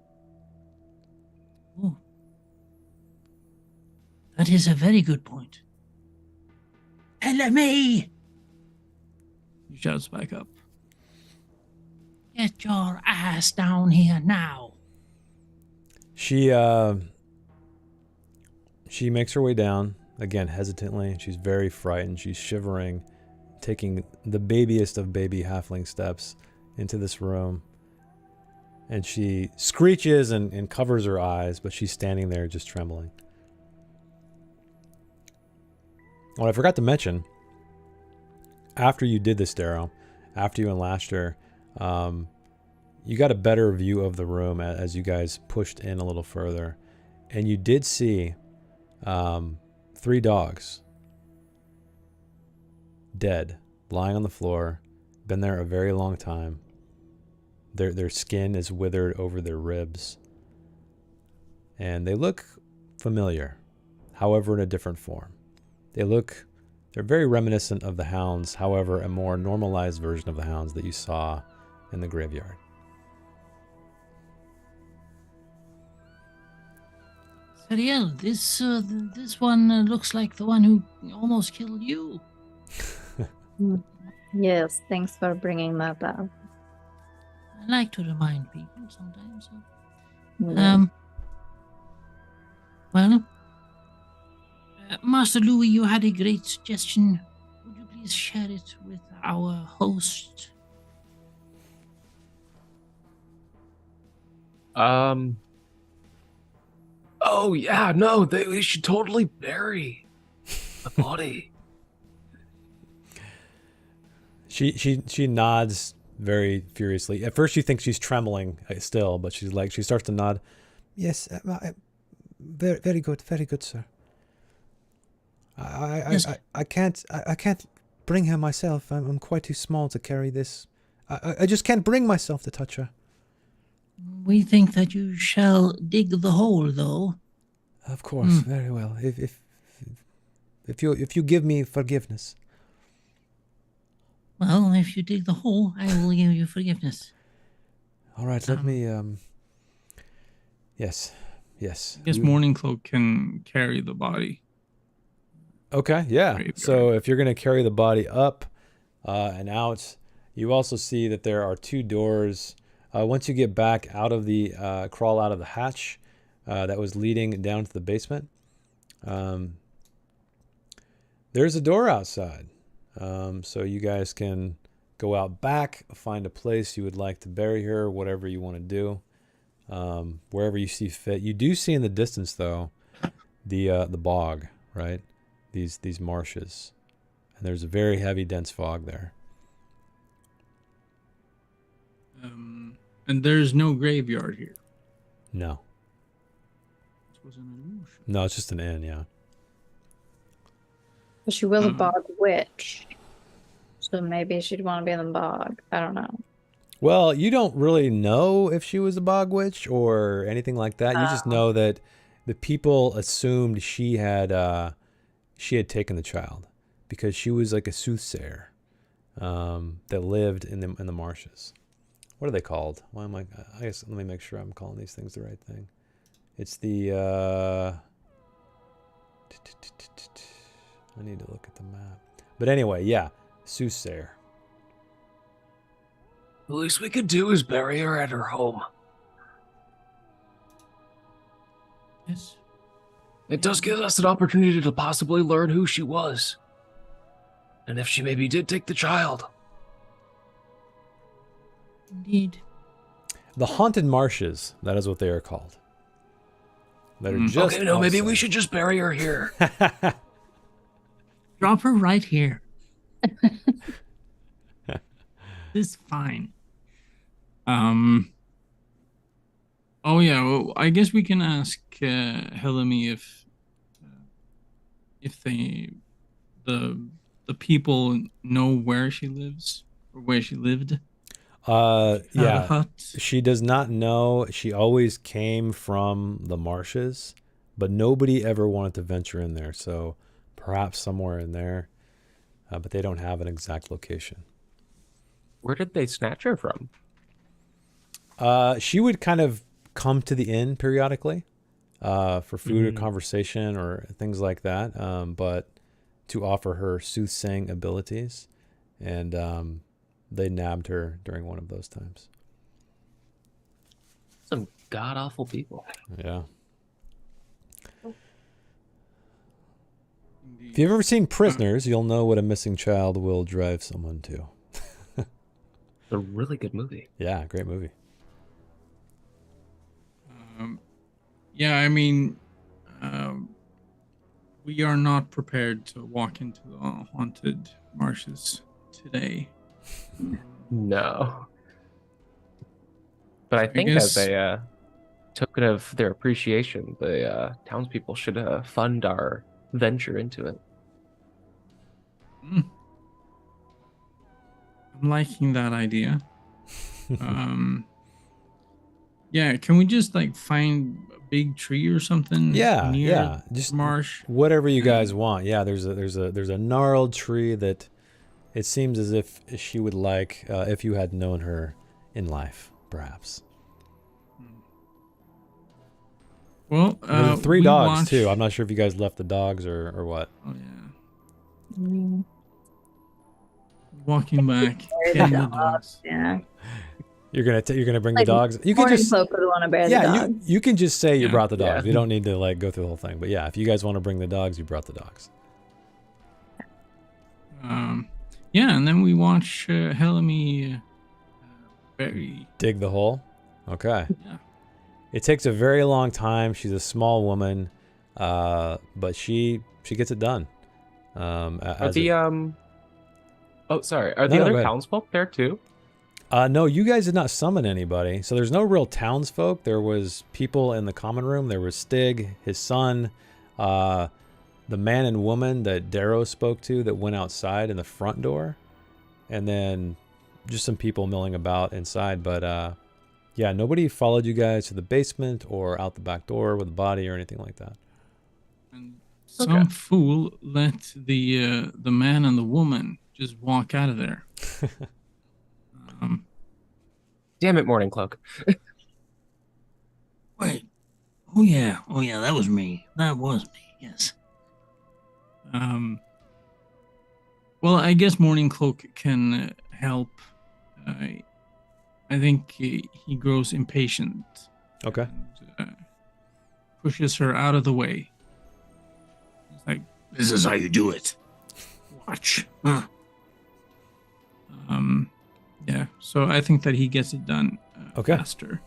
Oh. That is a very good point. Helemi! He shouts back up. Get your ass down here now. She makes her way down, again hesitantly. She's very frightened. She's shivering, taking the babiest of baby halfling steps into this room. And she screeches and covers her eyes, but she's standing there just trembling. What I forgot to mention, after you did this, Darrow, after you unlashed her, you got a better view of the room as you guys pushed in a little further. And you did see 3 dogs dead, lying on the floor, been there a very long time. Their skin is withered over their ribs. And they look familiar, however in a different form. They're very reminiscent of the hounds, however a more normalized version of the hounds that you saw in the graveyard. Sariel, this one looks like the one who almost killed you. Yes, thanks for bringing that up. I like to remind people sometimes. Yeah. Master Louis, you had a great suggestion. Would you please share it with our host? Oh yeah, no, they should totally bury the body. She nods very furiously. At first, you think she's trembling still, but she starts to nod. Yes, very, very good, sir. I can't bring her myself. I'm quite too small to carry this. I just can't bring myself to touch her. We think that you shall dig the hole, though. Of course, very well. If you give me forgiveness. Well, if you dig the hole, I will give you forgiveness. All right, let me. Yes. I guess Morning Cloak can carry the body. Okay, yeah. Graveyard. So if you're going to carry the body up and out, you also see that there are 2 doors. Once you get back out of the crawl out of the hatch that was leading down to the basement, there's a door outside. So you guys can go out back, find a place you would like to bury her, whatever you want to do, wherever you see fit. You do see in the distance, though, the bog, right? These marshes, and there's a very heavy, dense fog there. And there's no graveyard here. No. This was an illusion. No, it's just an inn, yeah. But she was a bog witch. So maybe she'd want to be in the bog. I don't know. Well, you don't really know if she was a bog witch or anything like that. You just know that the people assumed she had taken the child because she was like a soothsayer that lived in the marshes. What are they called? Why am I guess let me make sure I'm calling these things the right thing. It's the I need to look at the map. But anyway, yeah, soothsayer. The least we could do is bury her at her home. Yes. It does give us an opportunity to possibly learn who she was. And if she maybe did take the child. Indeed. The Haunted Marshes, that is what they are called. That are just okay, no, maybe we outside. should just bury her here. Drop her right here. This is fine. Oh yeah, well, I guess we can ask Helemi if the people know where she lives or where she lived. The Yeah, hut. she does not know. She always came from the marshes, but nobody ever wanted to venture in there. So perhaps somewhere in there, but they don't have an exact location. Where did they snatch her from? She would kind of come to the inn periodically for food or conversation or things like that, but to offer her soothsaying abilities, and they nabbed her during one of those times. Some god-awful people. Yeah. If you've ever seen Prisoners, you'll know what a missing child will drive someone to. A really good movie. Yeah, great movie. Yeah, I mean, we are not prepared to walk into the haunted marshes today. No. But I think guess- as a token of their appreciation, the townspeople should fund our venture into it. I'm liking that idea. Yeah, can we just like find a big tree or something? Yeah, near yeah, the just marsh. whatever you guys want. Yeah, there's a gnarled tree that it seems as if she would like if you had known her in life, perhaps. Well, There's 3 we dogs watched- too. I'm not sure if you guys left the dogs or what. Oh yeah. Walking back, Very getting the dog. dogs. Yeah. You're gonna bring Like, the dogs. You can Morning just Cloak would want to bear the yeah. dog. You can just say you Yeah. brought the dogs. Yeah. You don't need to like go through the whole thing. But yeah, if you guys want to bring the dogs, you brought the dogs. Yeah, and then we watch Helmy very. Dig the hole. Okay. Yeah. It takes a very long time. She's a small woman, but she gets it done. Are As the a- Oh, sorry. Are No, the no, go other ahead. townsfolk there too? No, you guys did not summon anybody. So there's no real townsfolk. There was people in the common room. There was Stig, his son, the man and woman that Darrow spoke to that went outside in the front door, and then just some people milling about inside. But yeah, nobody followed you guys to the basement or out the back door with a body or anything like that. And Okay. some fool let the man and the woman just walk out of there. Damn it, Morning Cloak. Wait. Oh yeah, that was me. That was me. Yes. Well, I guess Morning Cloak can help. I think he grows impatient. Okay. And, pushes her out of the way. It's like, This is how you do it. Watch. Huh. yeah. So I think that he gets it done Okay. faster.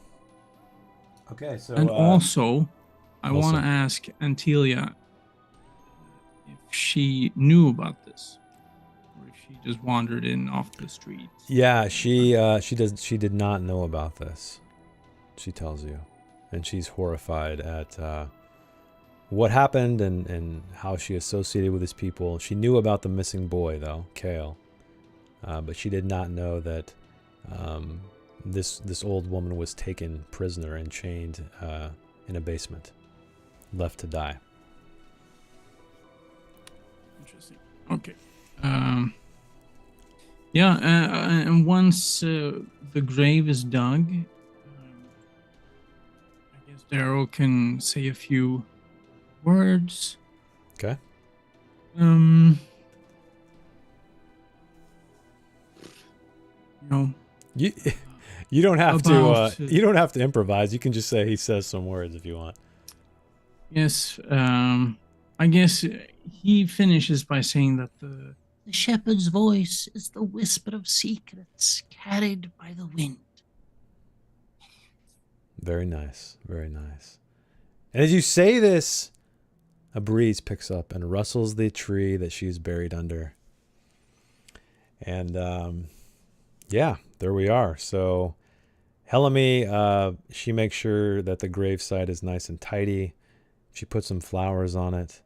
Okay. So And also, I also- want to ask Antilia if she knew about this, or if she just wandered in off the street. yeah, she did not know about this. She tells you, and she's horrified at what happened and how she associated with these people. She knew about the missing boy though, Kale, but she did not know that this old woman was taken prisoner and chained in a basement, left to die. Interesting. Okay. Yeah, and once the grave is dug, I guess Darrow can say a few words. Okay. You know, You you don't have About- to you don't have to improvise. You can just say he says some words if you want. yes, I guess he finishes by saying that the The shepherd's voice is the whisper of secrets carried by the wind. Very nice. Very nice. And as you say this, a breeze picks up and rustles the tree that she's buried under. And yeah, there we are. So Helmy, she makes sure that the gravesite is nice and tidy. She puts some flowers on it.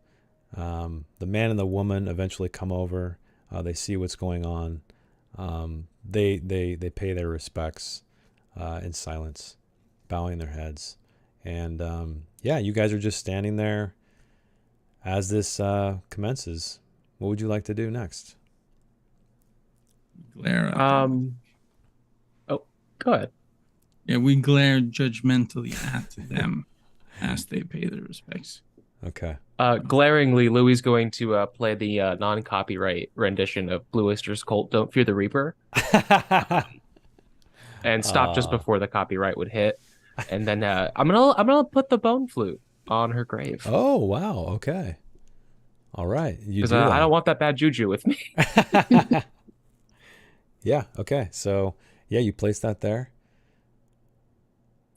The man and the woman eventually come over. They see what's going on. They pay their respects in silence, bowing their heads. And yeah, you guys are just standing there as this commences. What would you like to do next? glare at them. Oh, go ahead. Yeah, we glare judgmentally at them as they pay their respects. Okay. Glaringly, Louis going to play the non-copyright rendition of Blue Oyster's Cult "Don't Fear the Reaper" and stop just before the copyright would hit. And then I'm gonna put the bone flute on her grave Oh, wow. Okay. All right. You because do that. I don't want that bad juju with me. Yeah. Okay. So yeah, you place that there.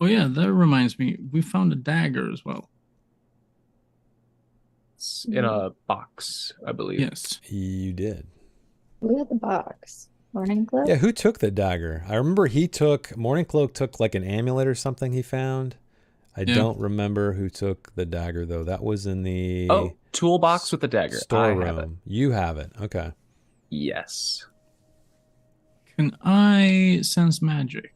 Oh yeah, that reminds me. We found a dagger as well. It's in a box, I believe. Yes. You did. We got the box. Morning Cloak? Yeah. Who took the dagger? I remember Morning Cloak took like an amulet or something he found. I Yeah. don't remember who took the dagger though. That was in the Oh, toolbox with the dagger. I have it. storeroom. You have it. Okay. Yes. Can I sense magic?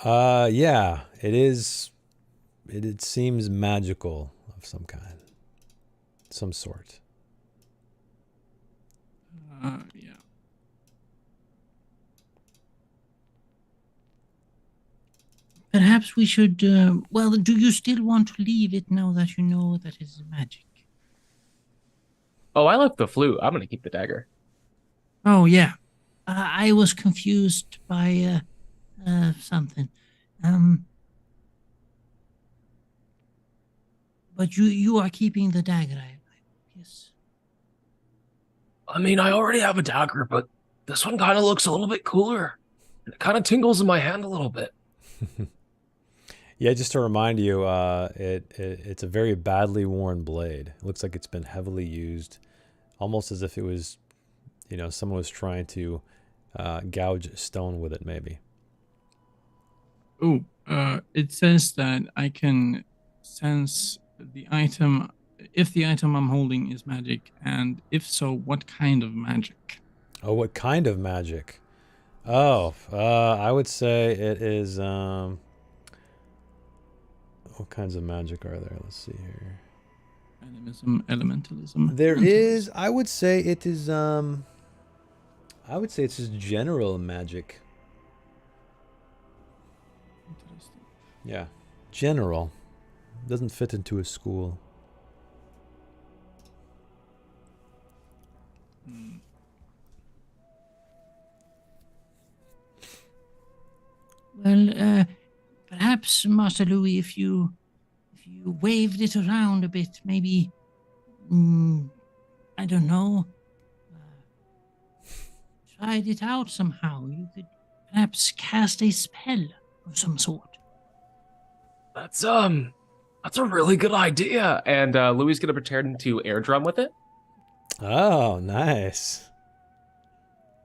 Yeah. It is. It seems magical of some kind, some sort. Yeah. Perhaps we should. Well, do you still want to leave it now that you know that it's magic? Oh, I left the flute. I'm gonna keep the dagger. Oh yeah, I was confused by something. But you are keeping the dagger, I guess. I mean, I already have a dagger, but this one kind of looks a little bit cooler. And it kind of tingles in my hand a little bit. Yeah, just to remind you, it's a very badly worn blade. It looks like it's been heavily used, almost as if it was, someone was trying to gouge stone with it, maybe. Oh, it says that I can sense the item, if the item I'm holding is magic, and if so, what kind of magic? Oh, what kind of magic? Oh, I would say it is. What kinds of magic are there? Let's see here. Animism, elementalism. There mentalism. is. I would say it is. I would say it's just general magic. Interesting. Yeah, general. Doesn't fit into a school. Hmm. Well, perhaps, Master Louis, if you waved it around a bit, maybe, I don't know, tried it out somehow, you could perhaps cast a spell of some sort. That's a really good idea. And Louis is gonna pretend to air drum with it. Oh, nice.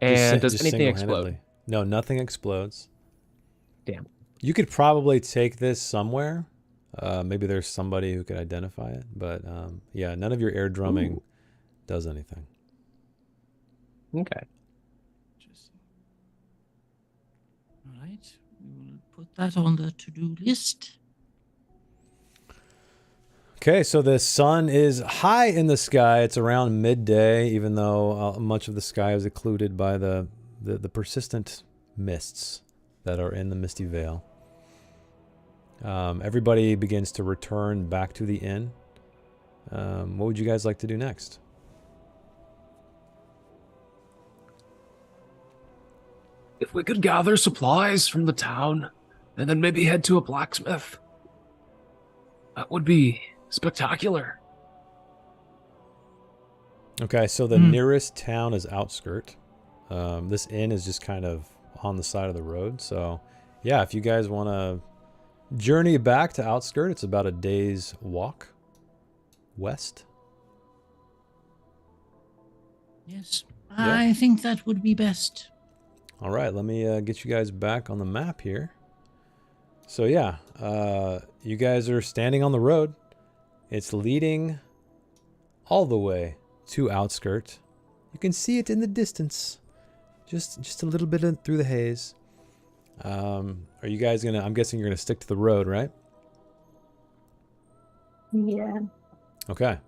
And does just anything single-handedly. explode? No, nothing explodes. Damn. You could probably take this somewhere. Maybe there's somebody who could identify it, but yeah, none of your air drumming does anything. Okay. Interesting. All right, we will put that on the to-do list. Okay, so the sun is high in the sky. It's around midday, even though much of the sky is occluded by the persistent mists that are in the Misty Vale. Everybody begins to return back to the inn. What would you guys like to do next? If we could gather supplies from the town and then maybe head to a blacksmith, that would be spectacular. Okay, so the nearest town is Outskirt. This inn is just kind of on the side of the road. So, yeah, if you guys want to journey back to Outskirt, it's about a day's walk west. Yes, Yeah. I think that would be best. All right, let me get you guys back on the map here. So, yeah, you guys are standing on the road. It's leading all the way to Outskirt. You can see it in the distance, just a little bit through the haze. Are you guys gonna? I'm guessing you're gonna stick to the road, right? Yeah. Okay.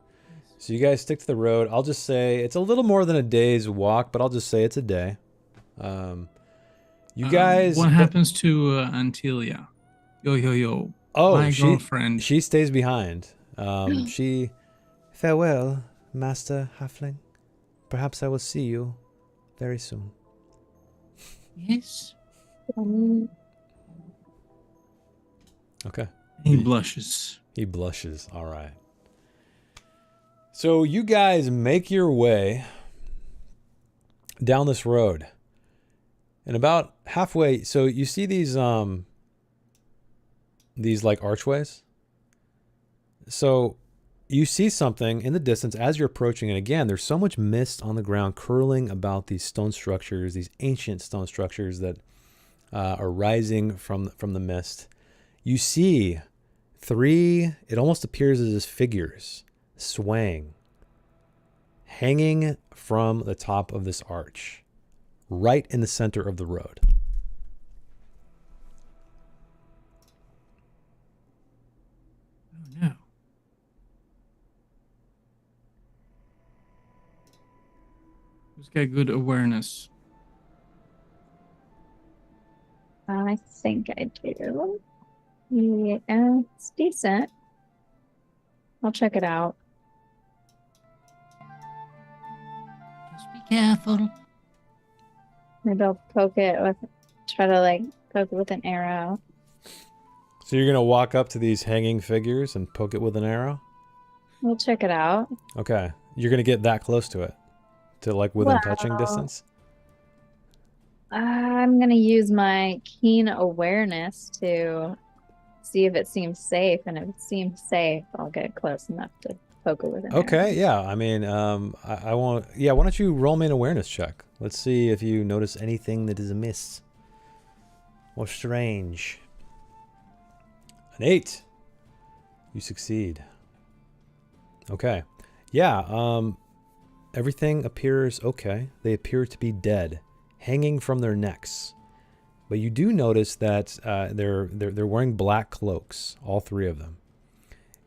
So you guys stick to the road. I'll just say it's a little more than a day's walk, but I'll just say it's a day. You guys. What happens to Antilia? Yo. Oh, my girlfriend. She stays behind. Farewell, Master Halfling. Perhaps I will see you very soon. Yes. Okay. He blushes. He blushes. All right. So you guys make your way down this road. And about halfway, so you see these like archways. So you see something in the distance as you're approaching, and again, there's so much mist on the ground curling about these stone structures, these ancient stone structures that are rising from the mist. You see three, it almost appears as figures swaying, hanging from the top of this arch, right in the center of the road. Oh no. Who's got good awareness? I think I do. Yeah, it's decent. I'll check it out. Just be careful. Maybe I'll poke it with, try to like Poke it with an arrow. So you're gonna walk up to these hanging figures and poke it with an arrow? We'll check it out. Okay. You're gonna get that close to it, to like within touching Well, distance. I'm gonna use my keen awareness to see if it seems safe, and if it seems safe, I'll get close enough to poke it with an arrow. Okay. Yeah. I mean, I won't. Yeah. Why don't you roll me an awareness check? Let's see if you notice anything that is amiss or strange. An 8. You succeed. Okay. Yeah. Everything appears okay. They appear to be dead, hanging from their necks. But you do notice that they're wearing black cloaks, all 3 of them,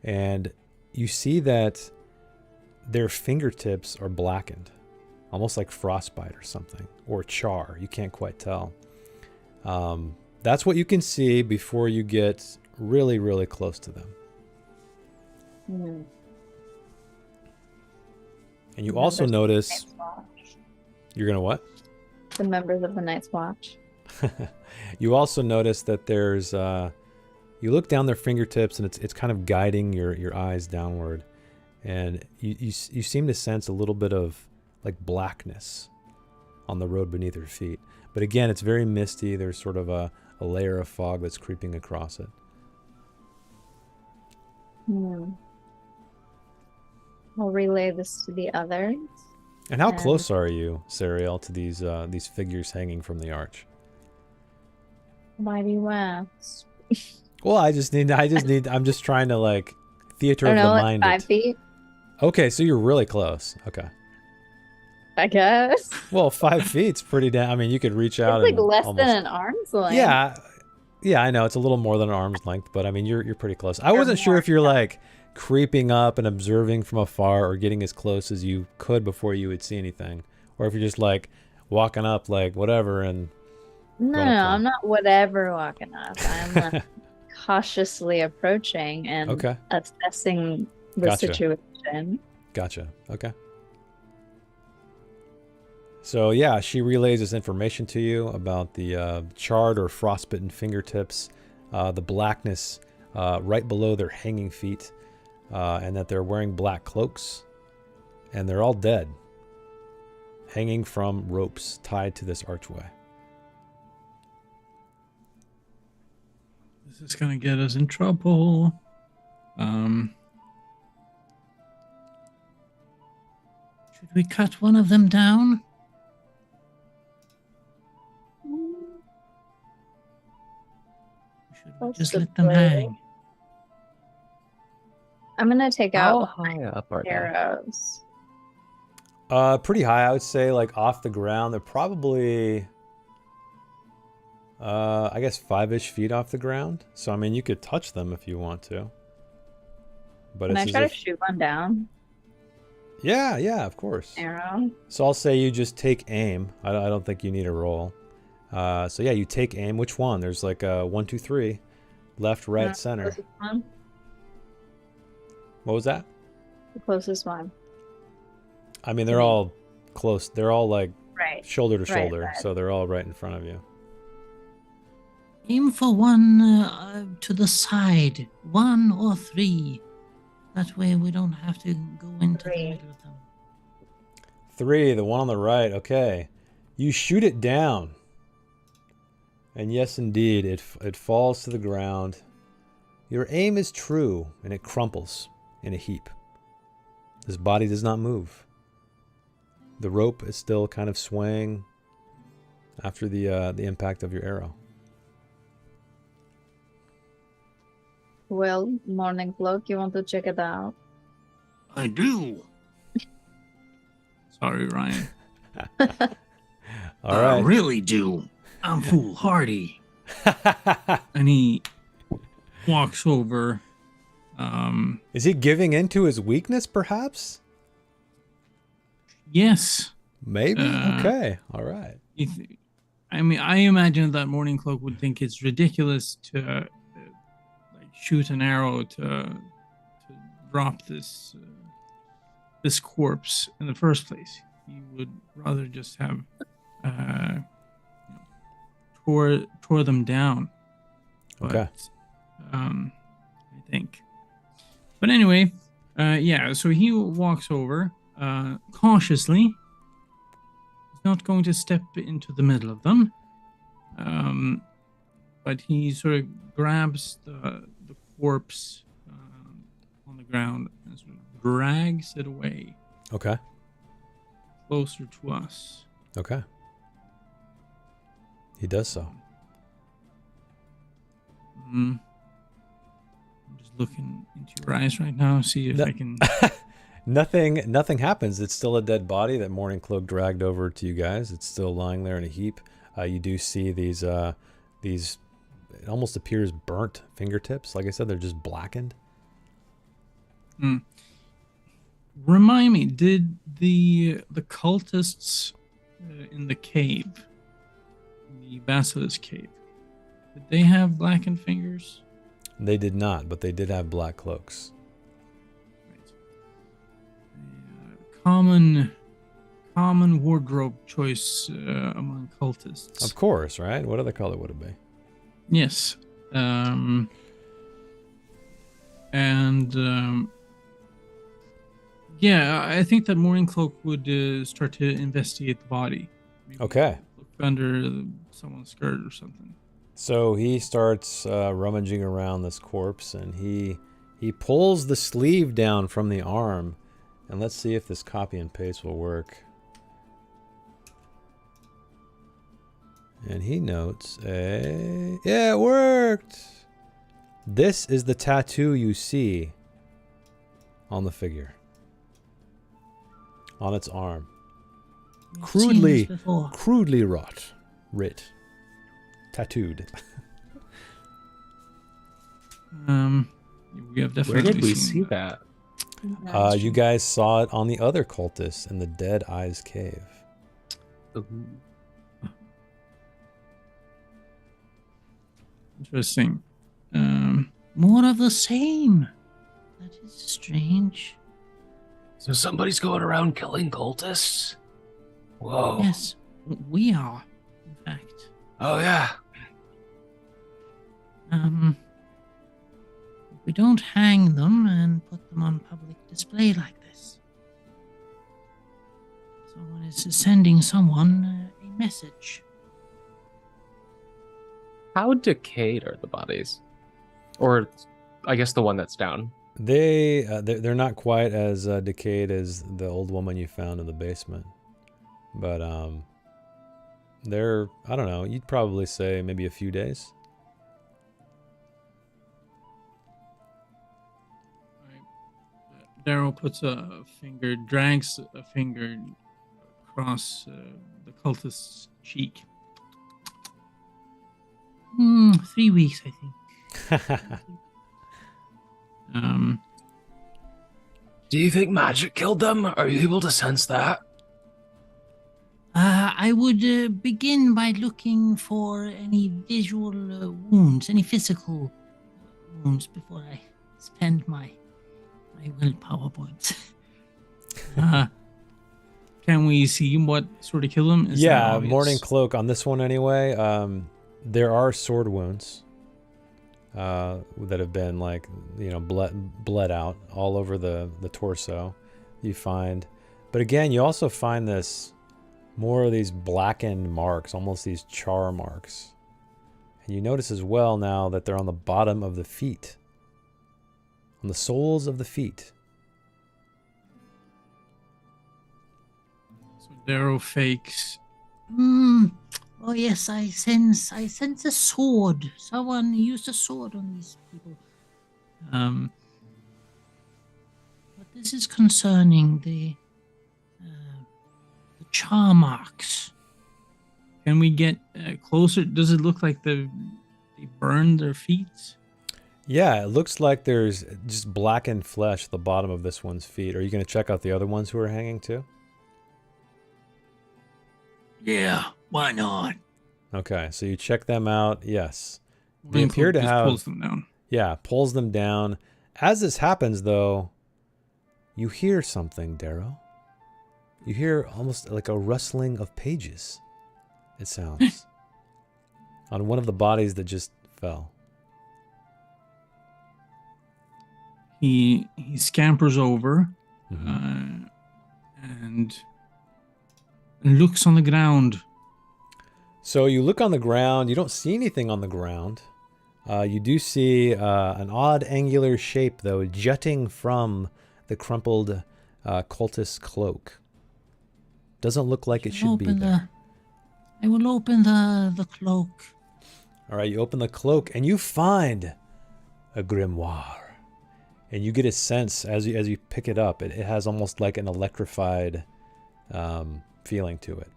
and you see that their fingertips are blackened, almost like frostbite or something, or char. You can't quite tell. That's what you can see before you get really, really close to them. Hmm. And you also Members of the notice Night's Watch. you're gonna what? The members of the Night's Watch. You also notice that there's you look down their fingertips and it's kind of guiding your eyes downward, and you seem to sense a little bit of like blackness on the road beneath your feet. But again, it's very misty. There's sort of a layer of fog that's creeping across it. I'll relay this to the others. And how close are you, Sariel, to these figures hanging from the arch? Why do you ask? Well, I'm just trying to like theater I of don't know, the like mind. 5 feet, Okay, so you're really close. Okay. I guess. Well, 5 feet's pretty damn. I mean, you could reach out. It's like and less almost, than an arm's length. yeah, I know it's a little more than an arm's length, but I mean, you're pretty close. I wasn't sure if you're like creeping up and observing from afar, or getting as close as you could before you would see anything, or if you're just like walking up, like whatever, and No, going up to them. I'm not whatever walking up. I'm like cautiously approaching and Okay. assessing the Gotcha. situation. Gotcha. Okay. So yeah, she relays this information to you about the charred or frostbitten fingertips, the blackness right below their hanging feet, and that they're wearing black cloaks, and they're all dead, hanging from ropes tied to this archway. This is gonna get us in trouble. Should we cut one of them down? Should we That's just the let them play. hang? I'm gonna take How out high up are they? arrows. Pretty high, I would say, like off the ground. They're probably, I guess 5-ish feet off the ground. So I mean, you could touch them if you want to. But Can I it's try as to if, shoot one down? yeah, of course. Arrow. So I'll say you just take aim. I don't think you need a roll. So yeah, you take aim. Which one? There's like a 1, 2, 3, left, right, center. Closest one. What was that? The closest one. I mean, they're all close. They're all like Right. shoulder to Right, shoulder, right. so they're all right in front of you. Aim for one to the side, 1 or 3. That way we don't have to go into the 3. middle of them. 3, the one on the right. Okay, you shoot it down, and yes, indeed, it falls to the ground. Your aim is true, and it crumples in a heap. This body does not move. The rope is still kind of swaying after the impact of your arrow. Well, morning cloak, you want to check it out? I do. Sorry, Ryan. All right. really do. I'm foolhardy. And he walks over. Is he giving in to his weakness, perhaps? Yes. Maybe. Uh, Okay. All right. I mean, I imagine that Morning Cloak would think it's ridiculous to like shoot an arrow to drop this this corpse in the first place. He would rather just have tore them down. But, Okay. I think. But anyway, yeah. So he walks over cautiously. He's not going to step into the middle of them. But he sort of grabs the corpse on the ground and sort of drags it away Okay. closer to us. Okay. He does so. I'm just looking into your eyes right now, see if No- I can. Nothing happens. It's still a dead body that Morning Cloak dragged over to you guys. It's still lying there in a heap. You do see these, it almost appears burnt fingertips. Like I said, they're just blackened. Remind me, did the cultists in the cave, the basilisk cave, did they have blackened fingers? They did not, but they did have black cloaks. Common wardrobe choice among cultists. Of course, right? What other color would it be? Yes. Yeah, I think that Morning Cloak would start to investigate the body. Maybe Okay. look under someone's skirt or something. So he starts rummaging around this corpse, and he pulls the sleeve down from the arm, and let's see if this copy and paste will work. And he notes yeah, it worked. This is the tattoo you see on the figure, on its arm. We've seen this Crudely before. writ, tattooed. We have Where definitely did we seen see that? You guys saw it on the other cultist in the Dead Eyes Cave. Ooh. Interesting. More of the same. That is strange. So somebody's going around killing cultists? Whoa. Yes, we are, in fact. Oh, yeah. We don't hang them and put them on public display like this. Someone is sending someone a message. How decayed are the bodies? Or, I guess the one that's down. They're not quite as decayed as the old woman you found in the basement, but they're, I don't know, you'd probably say maybe a few days. Darrow puts drags a finger across the cultist's cheek. 3 weeks, I think. Do you think magic killed them? Are you able to sense that? I would begin by looking for any visual wounds, any physical wounds before I spend my willpower points. Can we see what sort of killed him? Is that Yeah, obvious? Morning Cloak on this one anyway. There are sword wounds that have been, like, you know, bled out all over the torso. You find, but again, you also find more of these blackened marks, almost these char marks. And you notice as well now that they're on the bottom of the feet, on the soles of the feet. So Darrow fakes. Oh yes, I sense a sword. Someone used a sword on these people. But this is concerning the char marks. Can we get closer? Does it look like they burned their feet? Yeah, it looks like there's just blackened flesh at the bottom of this one's feet. Are you going to check out the other ones who are hanging too? Yeah, why not? Okay, so you check them out. Yes. They Morning appear Cloak to just have... pulls them down. Yeah, pulls them down. As this happens, though, you hear something, Darrow. You hear almost like a rustling of pages, it sounds. on one of the bodies that just fell. He scampers over Mhm. and looks on the ground. So you look on the ground. You don't see anything on the ground. You do see an odd angular shape, though, jutting from the crumpled cultist cloak. Doesn't look like it should be there. I will open the cloak. All right, you open the cloak and you find a grimoire. And you get a sense as you pick it up, it has almost like an electrified feeling to it.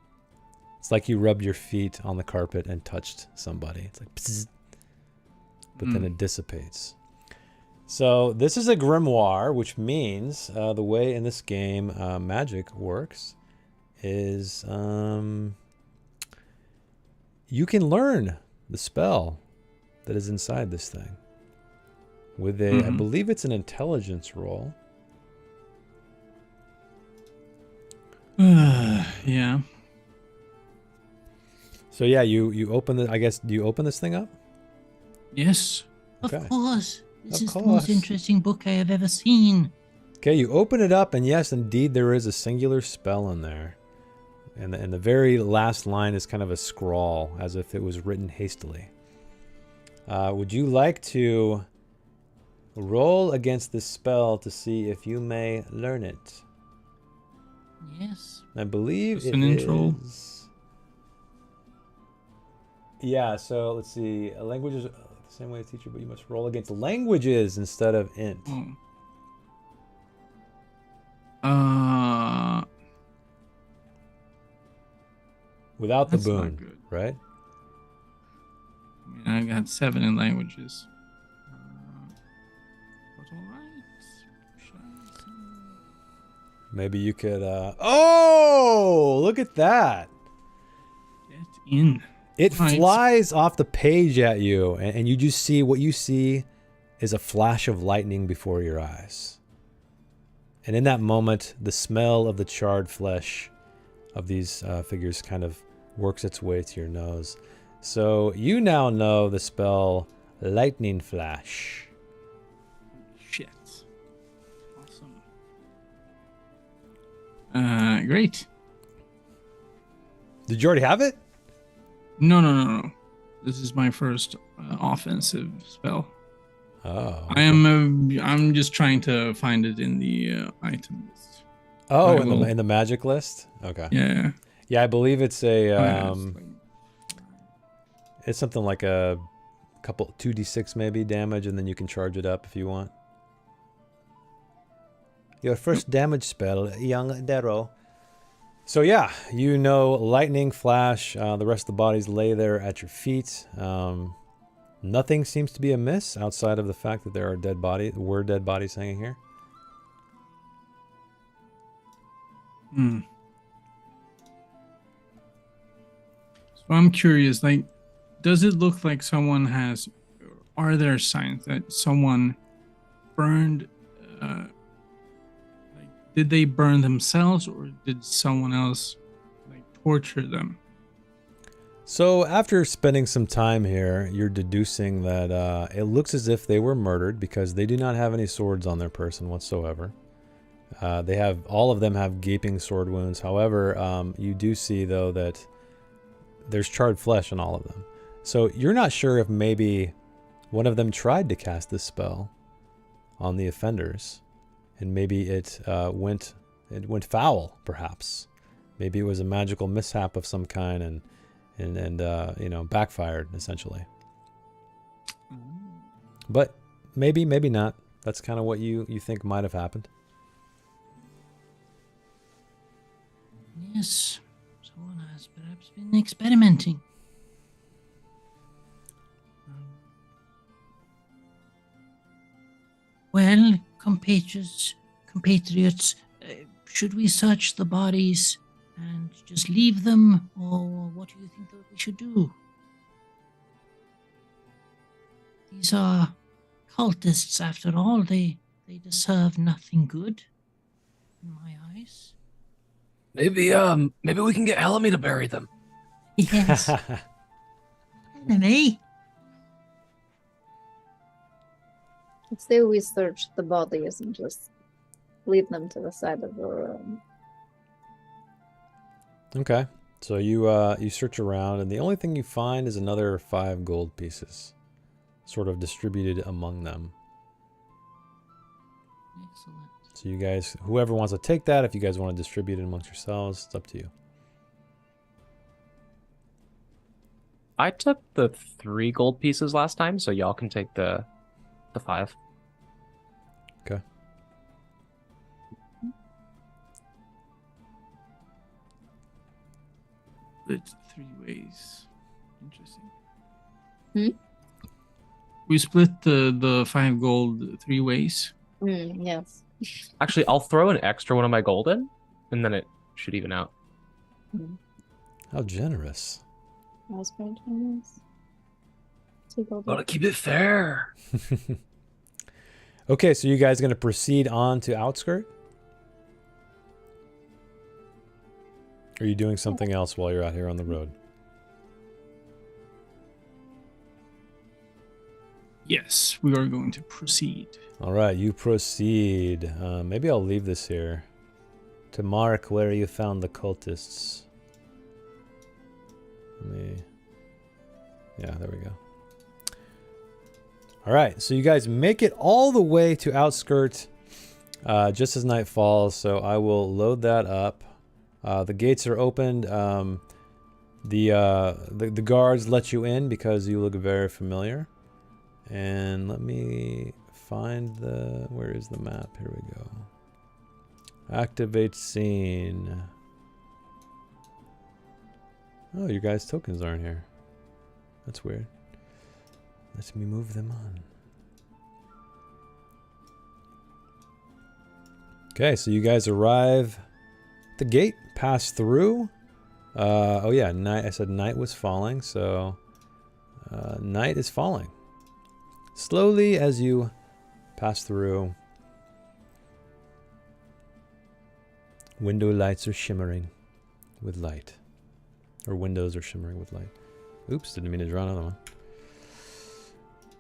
It's like you rubbed your feet on the carpet and touched somebody. It's like, pzzz, but then it dissipates. So this is a grimoire, which means the way in this game magic works is you can learn the spell that is inside this thing with a, I believe it's an intelligence roll. Yeah. So yeah, you open the. I guess do you open this thing up? Yes. Okay. Of course. This Of is the course. most interesting book I have ever seen. Okay, you open it up, and yes, indeed, there is a singular spell in there. And the very last line is kind of a scrawl, as if it was written hastily. Would you like to roll against this spell to see if you may learn it? Yes. I believe Just it an intro. is. Yeah, so let's see. Languages are the same way as teacher, but you must roll against languages instead of int. Without the That's not boon, good. right? I mean, I got 7 in languages. But all right. Maybe you could. Oh, look at that! Get in. It Nice. flies off the page at you, and you just see what you see is a flash of lightning before your eyes. And in that moment, the smell of the charred flesh of these figures kind of works its way to your nose. So you now know the spell Lightning Flash. Shit. Awesome. Great. Did you already have it? No. This is my first offensive spell. Oh. I'm just trying to find it in the item list. Oh, I will- in the magic list? Okay. Yeah. Yeah, I believe it's a Yeah, it's like- it's something like a couple 2d6 maybe damage, and then you can charge it up if you want. Your first damage spell, young Darrow. So yeah, you know lightning flash. The rest of the bodies lay there at your feet. Nothing seems to be amiss outside of the fact that there are dead bodies hanging here. So I'm curious, like, does it look like someone are there signs that someone burned, like, did they burn themselves or did someone else, like, torture them? So after spending some time here, you're deducing that it looks as if they were murdered because they do not have any swords on their person whatsoever. All of them have gaping sword wounds. However, you do see though that there's charred flesh on all of them. So you're not sure if maybe one of them tried to cast this spell on the offenders, and maybe it went foul, perhaps. Maybe it was a magical mishap of some kind, and backfired essentially. But maybe not. That's kind of what you think might have happened. Yes. Someone has perhaps been experimenting. Well, compatriots, should we search the bodies and just leave them, or what do you think that we should do? These are cultists, after all. They deserve nothing good, in my eyes. Maybe we can get Elamy to bury them. Yes. Enemy? Let's say we search the bodies and just leave them to the side of the room. Okay. So you you search around, and the only thing you find is another 5 gold pieces, sort of distributed among them. Excellent. So you guys, whoever wants to take that, if you guys want to distribute it amongst yourselves, it's up to you. I took the 3 gold pieces last time, so y'all can take the 5. Okay. It's 3 ways. Interesting. Hmm? We split the 5 gold 3 ways. Yes. Actually, I'll throw an extra one of my gold in, and then it should even out. How generous. That was very generous. 2 gold. Gotta keep it fair. Okay, so you guys going to proceed on to Outskirt? Or are you doing something else while you're out here on the road? Yes, we are going to proceed. All right, you proceed. Maybe I'll leave this here to mark where you found the cultists. Yeah, there we go. All right, so you guys make it all the way to Outskirt just as night falls, so I will load that up. The gates are opened. The guards let you in because you look very familiar. And let me find the... Where is the map? Here we go. Activate scene. Oh, your guys' tokens aren't here. That's weird. Let me move them on. Okay, so you guys arrive at the gate, pass through. Oh yeah, night. I said night was falling, so night is falling. Slowly as you pass through, window lights are shimmering with light. Or windows are shimmering with light. Oops, didn't mean to draw another one.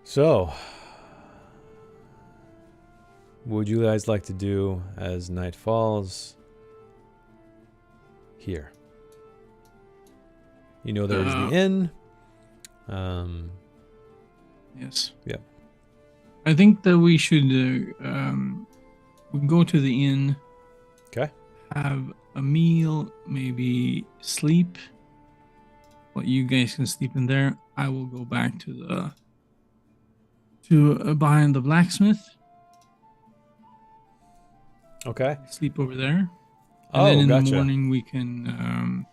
So, what would you guys like to do as night falls? Here. You know there's the inn. Yes. Yep. I think that we should we can go to the inn. Okay. Have a meal, maybe sleep. Well, you guys can sleep in there. I will go back to behind the blacksmith. Okay. Sleep over there. And Oh, then in gotcha. the morning we can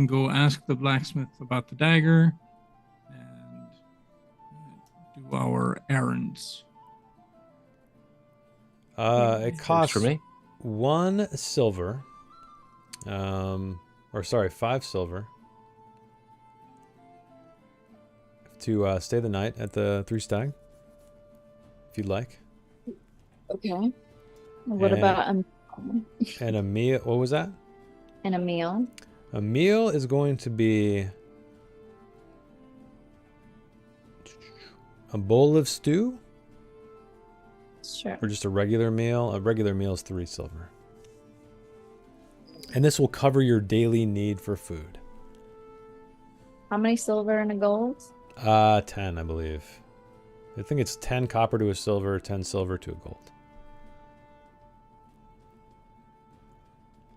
go ask the blacksmith about the dagger and do our errands. It Works costs for me. 1 silver. Or sorry, 5 silver. To stay the night at the 3 Stag. If you'd like. Okay. What And- about And a meal. What was that? a meal? A meal is going to be a bowl of stew, Sure. or just a regular meal. A regular meal is 3 silver. And this will cover your daily need for food. How many silver and a gold? 10, I believe. I think it's 10 copper to a silver, 10 silver to a gold.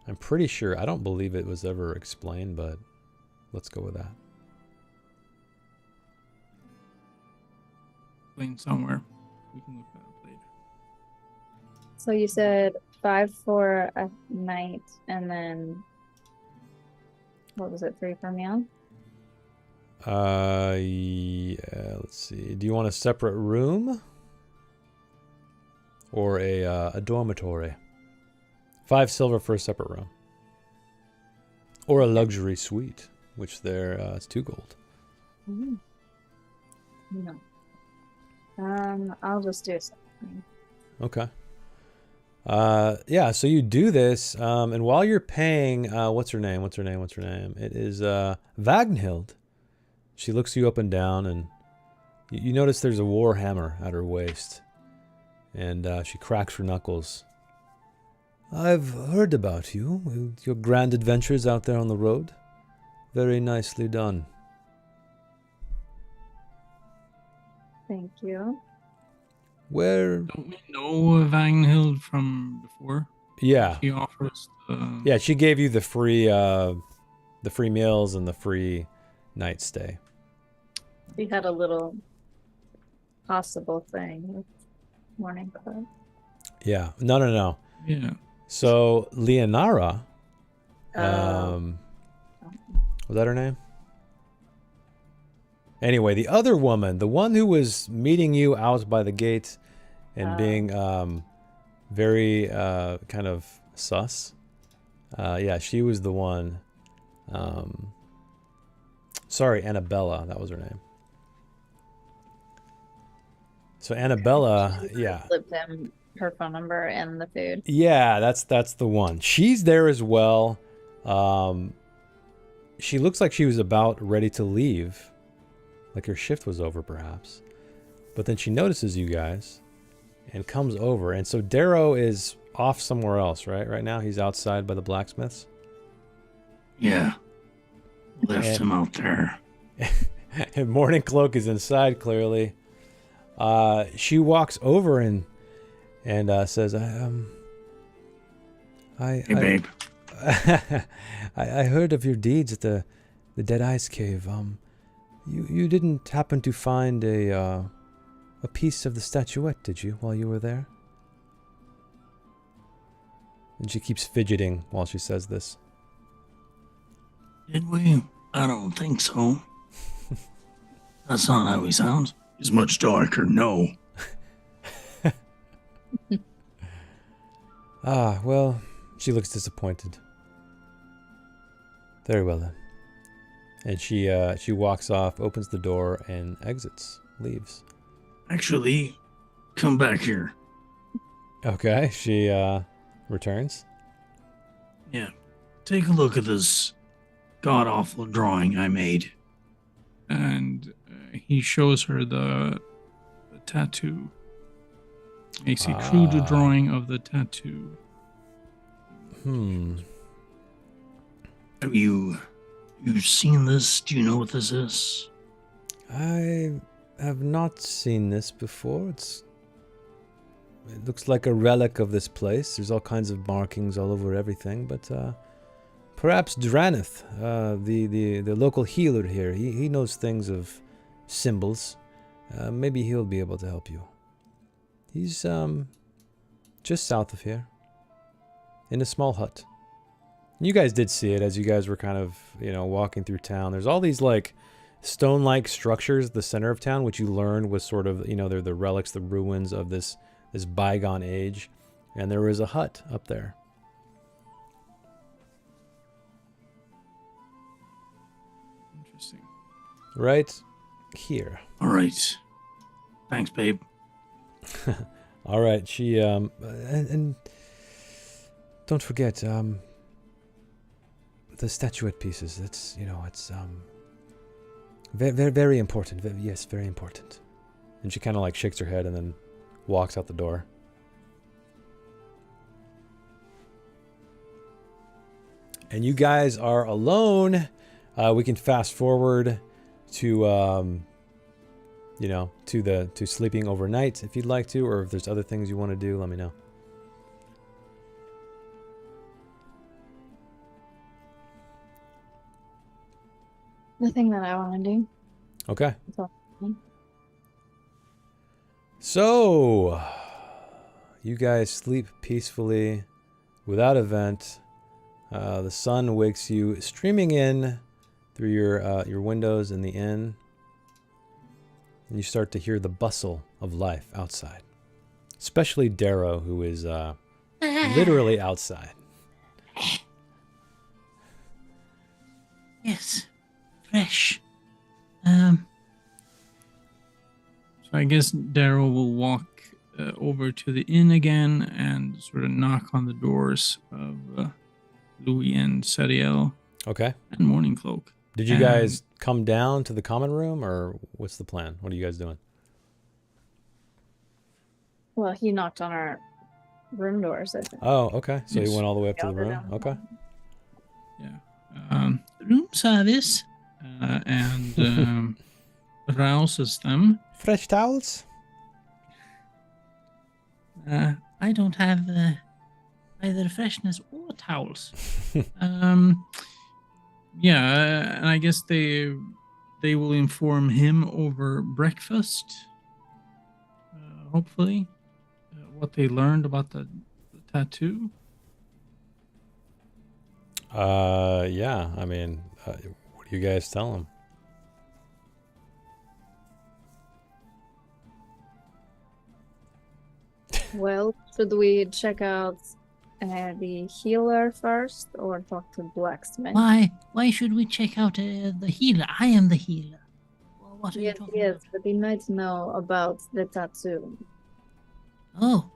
I'm pretty sure. I don't believe it was ever explained, but let's go with that. Playing somewhere. We can look that up later. So you said 5 for a night, and then what was it? 3 for meal? Yeah, let's see. Do you want a separate room? Or a dormitory? 5 silver for a separate room. Or a luxury suite, which there it's 2 gold. No. I'll just do something. Okay. Yeah, so you do this, and while you're paying, what's her name? It is Vagnhild. She looks you up and down, and you notice there's a war hammer at her waist, and she cracks her knuckles. I've heard about you, your grand adventures out there on the road. Very nicely done. Thank you. Where? Don't we know Vagnhild from before? Yeah, She offers the... yeah. She gave you the free meals and the free night stay. We had a little possible thing with Morning Club. Yeah. No. Yeah. So Leonara, Oh. was that her name? Anyway, the other woman, the one who was meeting you out by the gate and being very kind of sus. Yeah, she was the one. Sorry, Annabella, that was her name. So Annabella, yeah. Slipped him her phone number and the food. Yeah, that's the one. She's there as well. She looks like she was about ready to leave. Like her shift was over, perhaps. But then she notices you guys and comes over. And so Darrow is off somewhere else, right? Right now, he's outside by the blacksmiths. Yeah. Left him out there. And Morning Cloak is inside, clearly. She walks over and says, Hey, babe. I heard of your deeds at the Dead Eyes Cave. You didn't happen to find a piece of the statuette, did you, while you were there? And she keeps fidgeting while she says this. Did we? I don't think so. That's not how he sounds. He's much darker, no. Well, she looks disappointed. Very well then. And she walks off, opens the door, and exits, leaves. Actually, come back here. Okay, she returns. Yeah. Take a look at this god-awful drawing I made. And he shows her the tattoo. Makes a crude drawing of the tattoo. Have you seen this? Do you know what this is? I have not seen this before. It looks like a relic of this place. There's all kinds of markings all over everything, but perhaps Draneth, the local healer here, he knows things of symbols. Maybe he'll be able to help you. He's just south of here, in a small hut. You guys did see it as you guys were kind of, walking through town. There's all these like stone-like structures at the center of town, which you learned was sort of, they're the relics, the ruins of this bygone age. And there was a hut up there. Interesting. Right here. All right. Thanks, babe. All right, she and don't forget the statuette pieces. That's it's very very important. Yes, very important. And she kind of like shakes her head and then walks out the door. And you guys are alone. We can fast forward to to sleeping overnight if you'd like to, or if there's other things you want to do, let me know. Nothing that I want to do. Okay. That's all. So, you guys sleep peacefully without event. The sun wakes you streaming in through your windows in the inn. And you start to hear the bustle of life outside. Especially Darrow, who is literally outside. Yes. Fresh. So I guess Darrow will walk over to the inn again and sort of knock on the doors of Louis and Sariel Okay. and Morning Cloak. Did you And- guys come down to the common room, or what's the plan? What are you guys doing? Well, he knocked on our room doors, I think. Oh, okay. So Yes. you went all the way up to the Yeah, we're room. down the Okay. hall. Yeah. Room service. And rouses them. Fresh towels. I don't have either freshness or towels. Yeah, and I guess they will inform him over breakfast. Hopefully, what they learned about the tattoo. Yeah. I mean, what do you guys tell him? Well, should we check out the healer first or talk to blacksmith? Why should we check out the healer? I am the healer. Well, what are you Yes, talking yes, about? but he might know about the tattoo. Oh.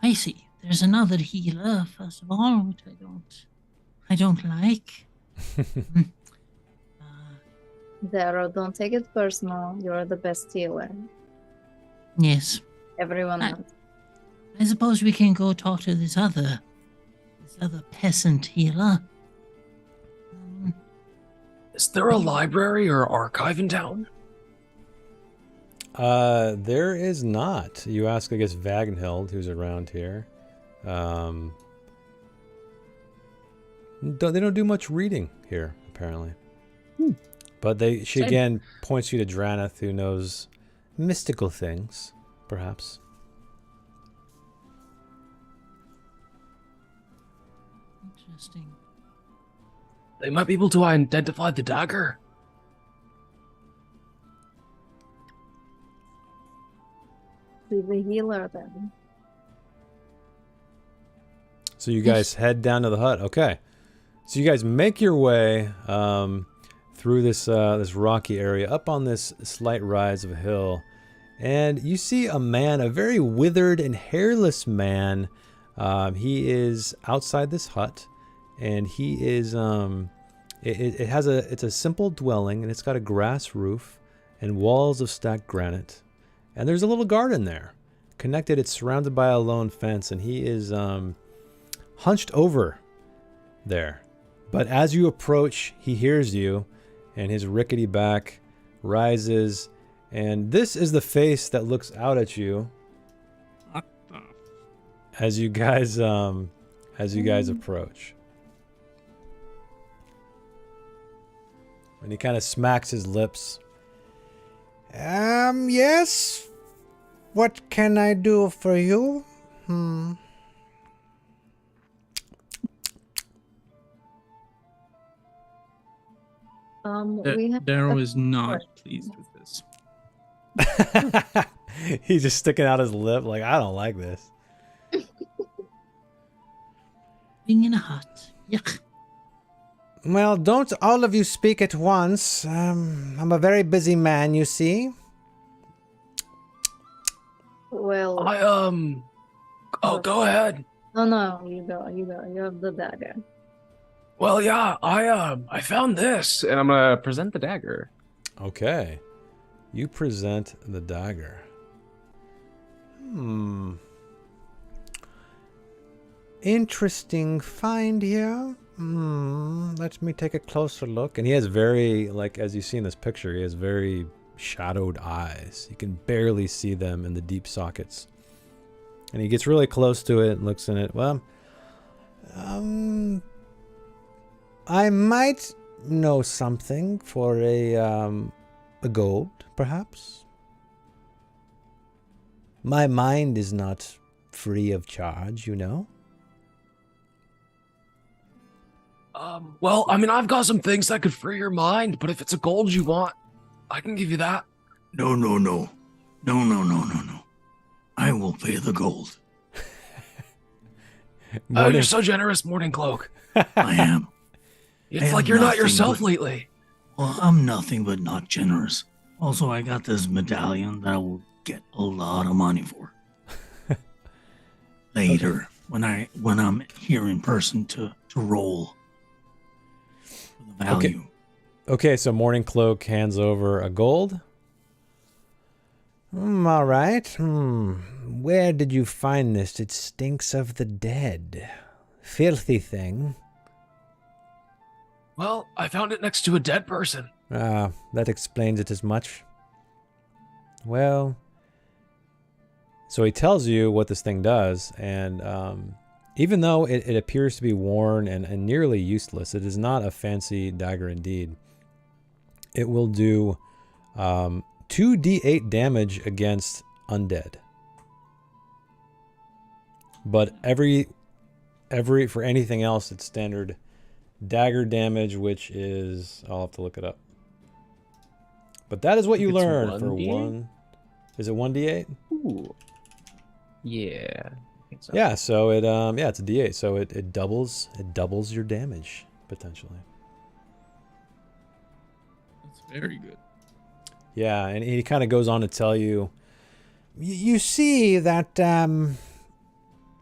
I see. There's another healer, first of all, which I don't like. Zero, don't take it personal. You're the best healer. Yes. Everyone I- knows. I suppose we can go talk to this other peasant healer. Is there a library or archive in town? There is not. You ask, I guess, Vagnhild, who's around here. They don't do much reading here, apparently. But she Same. again points you to Draneth, who knows mystical things, perhaps. Interesting. They might be able to identify the dagger. Be the healer then. So you guys head down to the hut. Okay. So you guys make your way through this rocky area, up on this slight rise of a hill, and you see a man, a very withered and hairless man. He is outside this hut, and he is it's a simple dwelling, and it's got a grass roof and walls of stacked granite, and there's a little garden there. Connected, it's surrounded by a lone fence, and he is hunched over there. But as you approach, he hears you, and his rickety back rises, and this is the face that looks out at you What the? as you guys approach. And he kind of smacks his lips. Yes. What can I do for you? We have Darrow is not pleased with this. He's just sticking out his lip like, I don't like this. Being in a hut. Yuck. Well, don't all of you speak at once. I'm a very busy man, you see. well. Oh, go ahead. No, you go. You have the dagger. Well, yeah, I found this, and I'm gonna present the dagger. Okay. You present the dagger. Interesting find here. Let me take a closer look. And he has very, like, as you see in this picture, he has very shadowed eyes. You can barely see them in the deep sockets. And he gets really close to it and looks in it. Well, I might know something for a gold, perhaps. My mind is not free of charge, you know. Well, I mean, I've got some things that could free your mind, but if it's a gold you want, I can give you that. No. I will pay the gold. Oh, you're so generous, Morning Cloak. I am. It's have like you're not nothing yourself but- lately. Well, I'm nothing but not generous. Also, I got this medallion that will get a lot of money for. Later, when I'm here in person to roll for the value. Okay, so Morning Cloak hands over a gold. All right. Where did you find this? It stinks of the dead. Filthy thing. Well, I found it next to a dead person. Ah, that explains it as much. Well, so he tells you what this thing does, and even though it appears to be worn and nearly useless, it is not a fancy dagger indeed. It will do 2d8 damage against undead. But for anything else, it's standard dagger damage, which is, I'll have to look it up. But that is what you learn for 1d8? one. Is it 1d8? Ooh. Yeah. I think so. Yeah, so it it's a d8, so it doubles your damage potentially. That's very good. Yeah, and he kind of goes on to tell you, you see that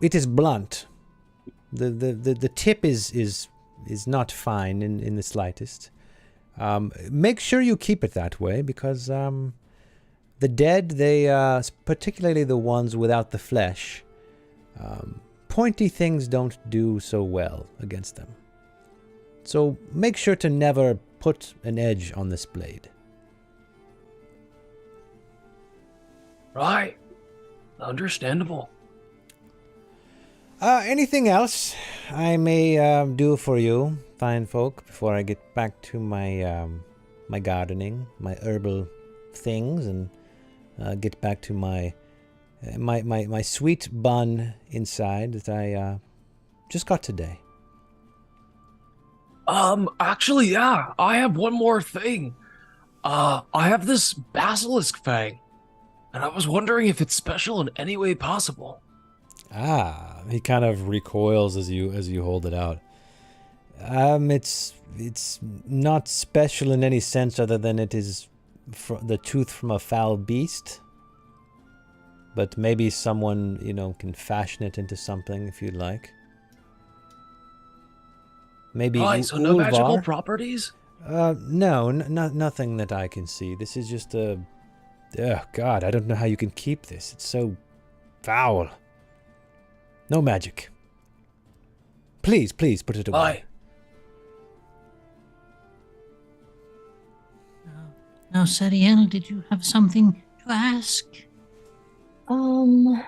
it is blunt. The tip is not fine in the slightest. Make sure you keep it that way, because the dead, they particularly the ones without the flesh, pointy things don't do so well against them. So make sure to never put an edge on this blade. Right. Understandable. Anything else I may do for you, fine folk, before I get back to my my gardening, my herbal things, and get back to my sweet bun inside that I just got today? Actually, yeah, I have one more thing. I have this basilisk fang, and I was wondering if it's special in any way possible. Ah, he kind of recoils as you hold it out. It's not special in any sense other than it is the tooth from a foul beast. But maybe someone, can fashion it into something if you'd like. Maybe So no magical Ulvar? properties? No, nothing that I can see. This is just a... Oh, God, I don't know how you can keep this. It's so foul. No magic. Please, put it away. Aye. Now, Sariel, did you have something to ask? I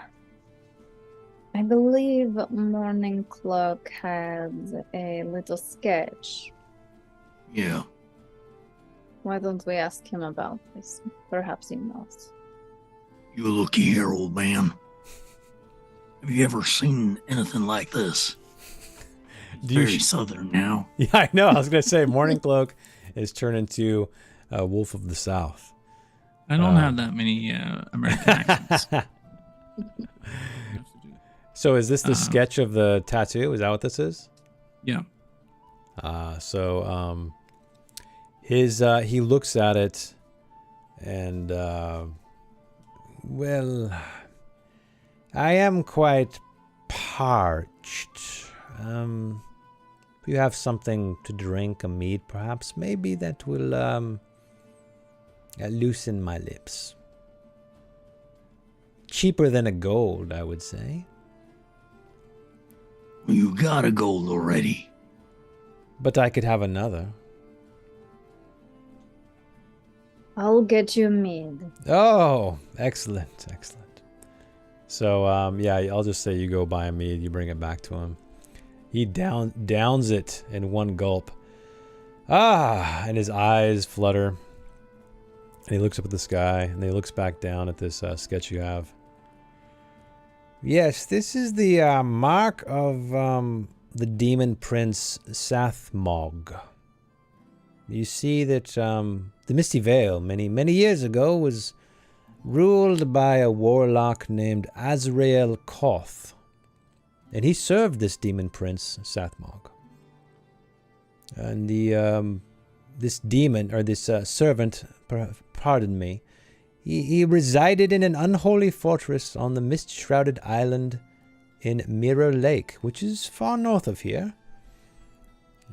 believe Morning Cloak had a little sketch. Yeah. Why don't we ask him about this? Perhaps he knows. You looky here, old man. Have you ever seen anything like this? It's very southern now. Yeah, I know. I was going to say, Morning Cloak is turned into a Wolf of the South. I don't have that many American accents. So is this the sketch of the tattoo? Is that what this is? Yeah. So he looks at it and well, I am quite parched. If you have something to drink, a mead perhaps, maybe that will loosen my lips. Cheaper than a gold, I would say. You got a gold already. But I could have another. I'll get you mead. Oh, excellent. So, I'll just say you go buy a mead, you bring it back to him. He downs it in one gulp. And his eyes flutter. And he looks up at the sky, and he looks back down at this sketch you have. Yes, this is the mark of the demon prince Sathmog. You see that the Misty Vale, many years ago, was ruled by a warlock named Azrael Koth. And he served this demon prince, Sathmog. And this demon, or this servant, pardon me, He resided in an unholy fortress on the mist-shrouded island in Mirror Lake, which is far north of here.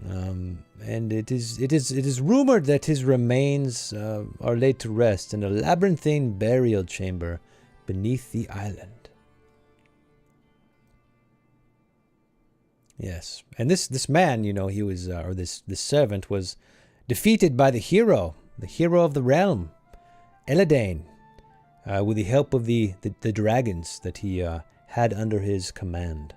And it is rumored that his remains are laid to rest in a labyrinthine burial chamber beneath the island. Yes, and this man, you know, he was, or this servant was defeated by the hero of the realm, Eladane, with the help of the dragons that he had under his command.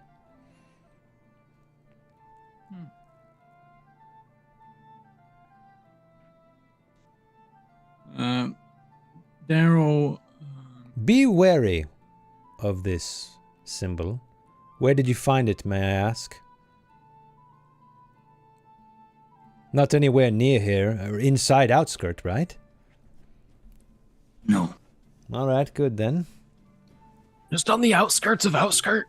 Darrow. Be wary of this symbol. Where did you find it, may I ask? Not anywhere near here, or inside outskirt, right? No. All right, good then. Just on the outskirts of outskirt.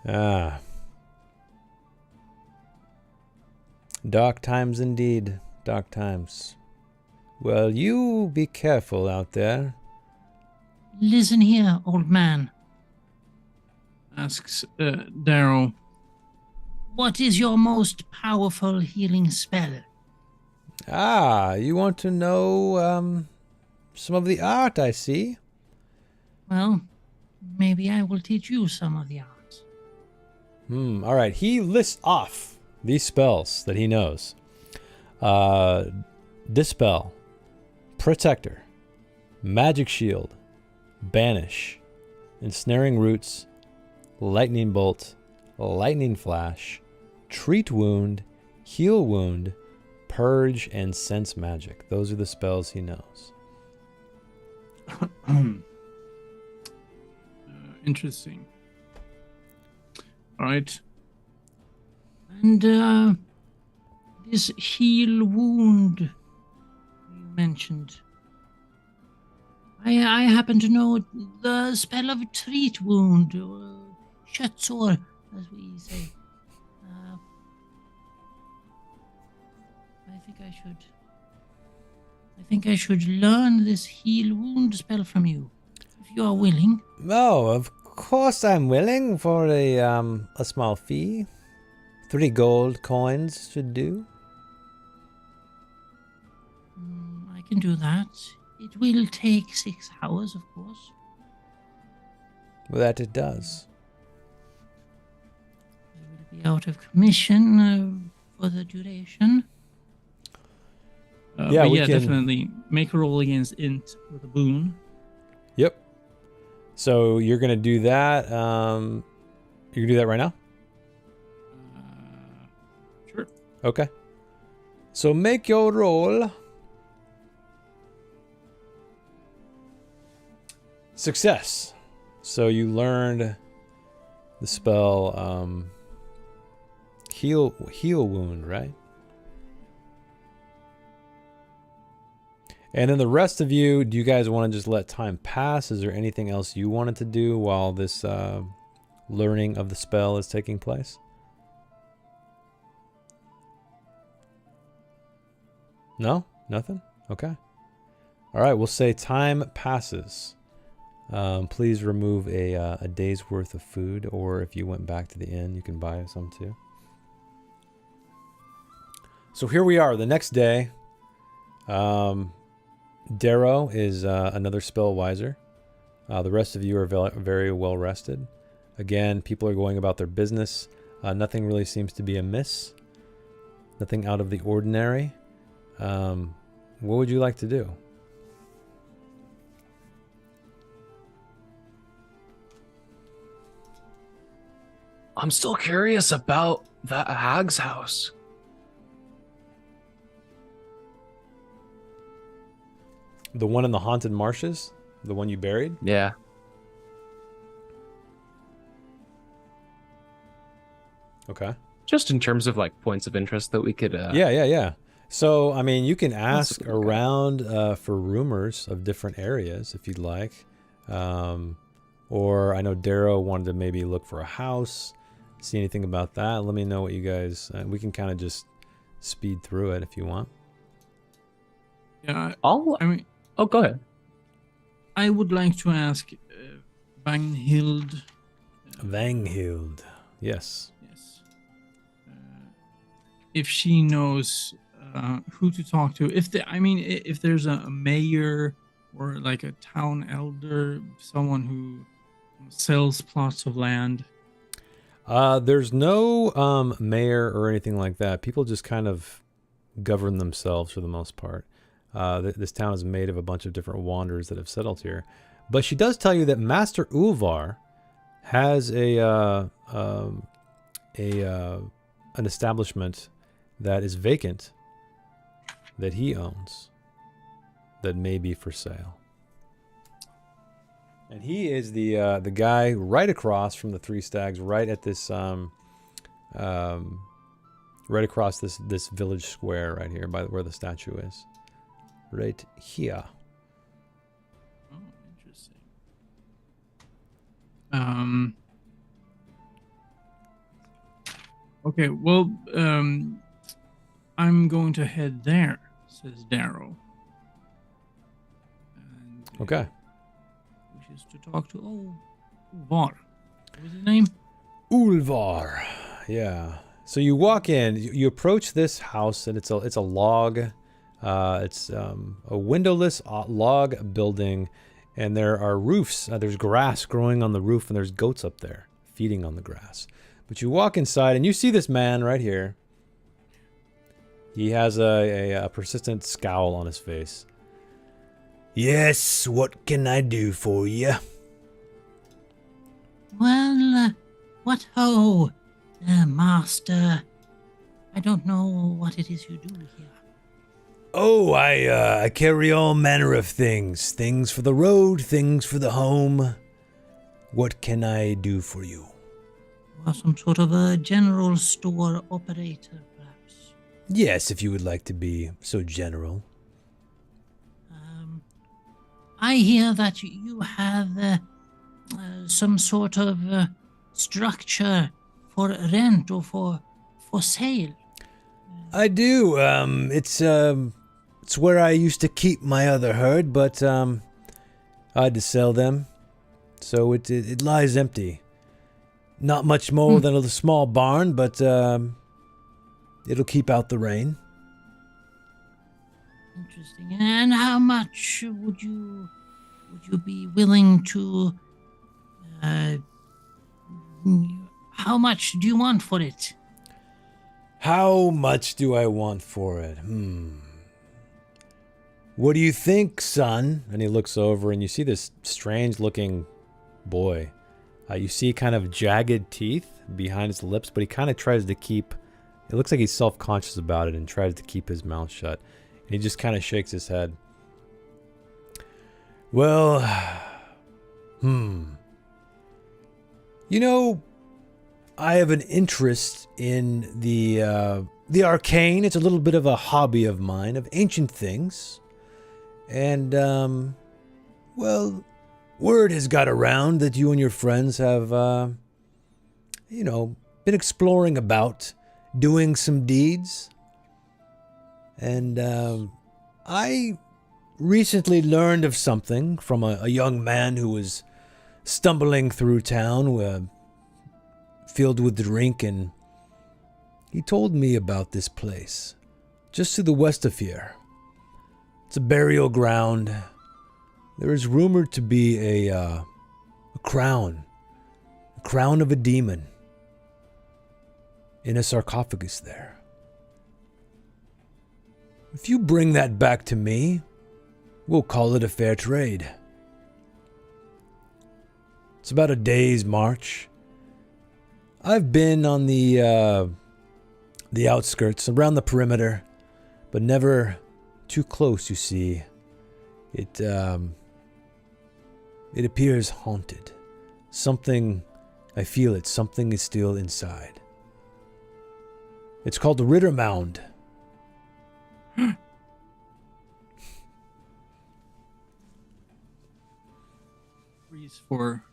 Ah. Dark times indeed. Dark times. Well, you be careful out there. Listen here, old man. Asks Darrow. What is your most powerful healing spell? Ah, you want to know some of the art, I see. Well, maybe I will teach you some of the arts. All right. He lists off these spells that he knows. Dispel, Protector, Magic Shield, Banish, Ensnaring Roots, Lightning Bolt, Lightning Flash, Treat Wound, Heal Wound, Purge, and Sense Magic. Those are the spells he knows. Interesting. All right. And this heal wound you mentioned. I happen to know the spell of treat wound, or shutsor, as we say. I think I should learn this heal wound spell from you, if you are willing. Oh, of course I'm willing for a small fee. 3 gold coins should do. I can do that. It will take 6 hours, of course. Well, that it does. I will be out of commission for the duration. Yeah, but we yeah, can- definitely make a roll against int with a boon. Yep. So you're gonna do that. You can do that right now. Sure. Okay. So make your roll. Success. So you learned the spell heal wound, right? And then the rest of you, do you guys want to just let time pass? Is there anything else you wanted to do while this learning of the spell is taking place? No? Nothing? Okay. All right, we'll say time passes. Please remove a day's worth of food, or if you went back to the inn, you can buy some too. So here we are, the next day. Darrow is another spell wiser. The rest of you are very well rested. Again, people are going about their business. Nothing really seems to be amiss. Nothing out of the ordinary. What would you like to do? I'm still curious about that hag's house. The one in the haunted marshes? The one you buried? Yeah. Okay. Just in terms of like points of interest that we could. Yeah. So, I mean, you can ask okay. around for rumors of different areas if you'd like. Or I know Darrow wanted to maybe look for a house, see anything about that. Let me know what you guys... we can kind of just speed through it if you want. Yeah, I'll. I mean, Oh, go ahead. I would like to ask Vagnhild. Vanghild. Yes. Yes. If she knows who to talk to, if there's a mayor or like a town elder, someone who sells plots of land. There's no mayor or anything like that. People just kind of govern themselves for the most part. This town is made of a bunch of different wanderers that have settled here. But she does tell you that Master Ulvar has an establishment that is vacant that he owns that may be for sale. And he is the guy right across from the Three Stags, right at this right across this village square right here by where the statue is. Right here. Oh, interesting. Okay, well, I'm going to head there, says Darrow. And, Okay. wishes to talk to Ulvar. What was his name? Ulvar. Yeah. So you walk in, you approach this house, and it's a log. It's a windowless log building, and there are roofs. There's grass growing on the roof, and there's goats up there feeding on the grass. But you walk inside, and you see this man right here. He has a persistent scowl on his face. Yes, what can I do for you? Well, what ho, master. I don't know what it is you do here. Oh, I carry all manner of things. Things for the road, things for the home. What can I do for you? You are some sort of a general store operator, perhaps. Yes, if you would like to be so general. I hear that you have some sort of structure for rent or for sale. I do. It's where I used to keep my other herd, but I had to sell them, so it lies empty. Not much more than a small barn, but it'll keep out the rain. Interesting. And how much would you be willing to? How much do you want for it? How much do I want for it? What do you think, son? And he looks over, and you see this strange-looking boy. You see kind of jagged teeth behind his lips, but he kind of tries to keep... It looks like he's self-conscious about it and tries to keep his mouth shut. And he just kind of shakes his head. Well, You know, I have an interest in the arcane. It's a little bit of a hobby of mine, of ancient things. And, well, word has got around that you and your friends have, been exploring about doing some deeds. And, I recently learned of something from a young man who was stumbling through town, filled with drink, and he told me about this place, just to the west of here. It's a burial ground. There is rumored to be a crown of a demon, in a sarcophagus there. If you bring that back to me, we'll call it a fair trade. It's about a day's march. I've been on the outskirts, around the perimeter, but never too close, you see. It appears haunted. I feel it, something is still inside. It's called the Ritter Mound. Freeze for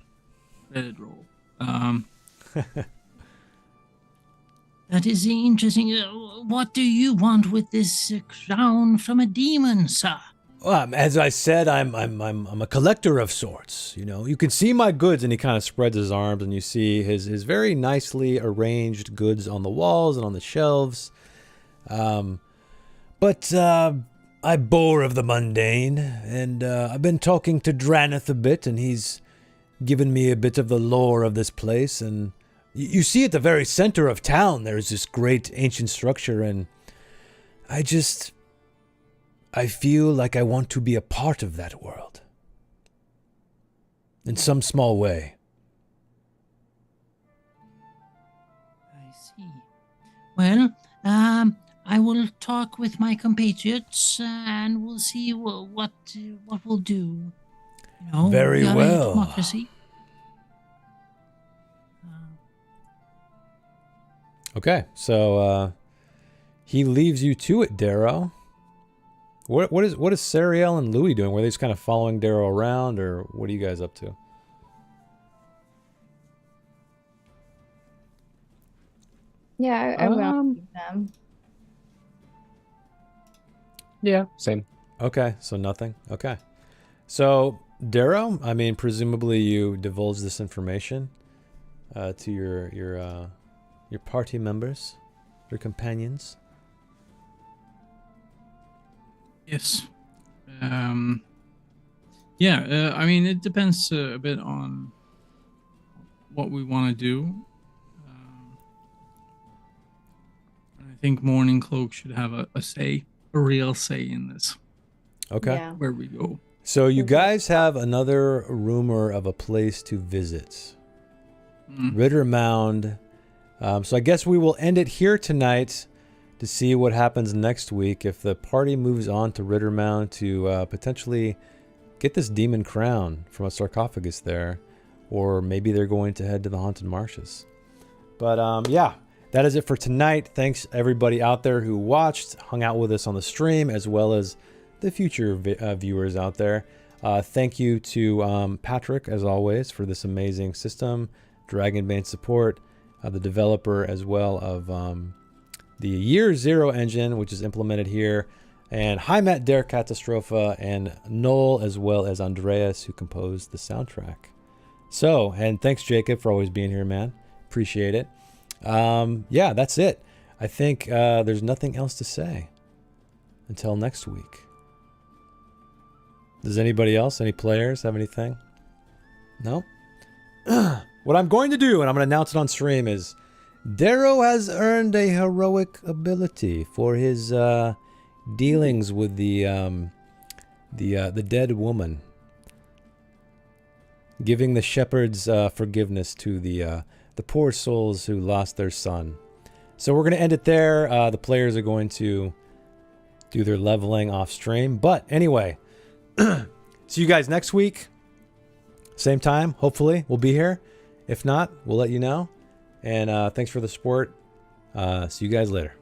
credit roll. That is interesting. What do you want with this crown from a demon, sir? Well, as I said, I'm a collector of sorts. You know, you can see my goods, and he kind of spreads his arms, and you see his very nicely arranged goods on the walls and on the shelves. But I bore of the mundane, and I've been talking to Draneth a bit, and he's given me a bit of the lore of this place. And you see, at the very center of town, there's this great ancient structure, and I feel like I want to be a part of that world. In some small way. I see. Well, I will talk with my compatriots and we'll see what we'll do. You know, Very we are a well. democracy. Okay, so he leaves you to it, Darrow. What is Sariel and Louis doing? Were they just kind of following Darrow around, or what are you guys up to? Yeah, I will keep them. Yeah, same. Okay, so nothing. Okay, so Darrow, I mean, presumably you divulge this information to your party members, your companions. Yes. Yeah, I mean, it depends a bit on what we want to do. I think Morning Cloak should have a say, a real say in this, Okay. Yeah. where we go. So you guys have another rumor of a place to visit. Ritter Mound. So I guess we will end it here tonight to see what happens next week if the party moves on to Ritter Mound to potentially get this demon crown from a sarcophagus there, or maybe they're going to head to the Haunted Marshes. But yeah, that is it for tonight. Thanks everybody out there who watched, hung out with us on the stream, as well as the future viewers out there. Thank you to Patrick, as always, for this amazing system, Dragonbane support, the developer as well of the Year Zero engine, which is implemented here, and Heimat der Katastrophe, and Noel, as well as Andreas, who composed the soundtrack. So, and thanks, Jacob, for always being here, man. Appreciate it. Yeah, that's it. I think there's nothing else to say until next week. Does anybody else, any players, have anything? No? What I'm going to do, and I'm going to announce it on stream, is Darrow has earned a heroic ability for his dealings with the dead woman, giving the shepherds forgiveness to the poor souls who lost their son. So we're going to end it there. The players are going to do their leveling off stream. But anyway, see you guys next week. Same time, hopefully. We'll be here. If not, we'll let you know. And thanks for the support. See you guys later.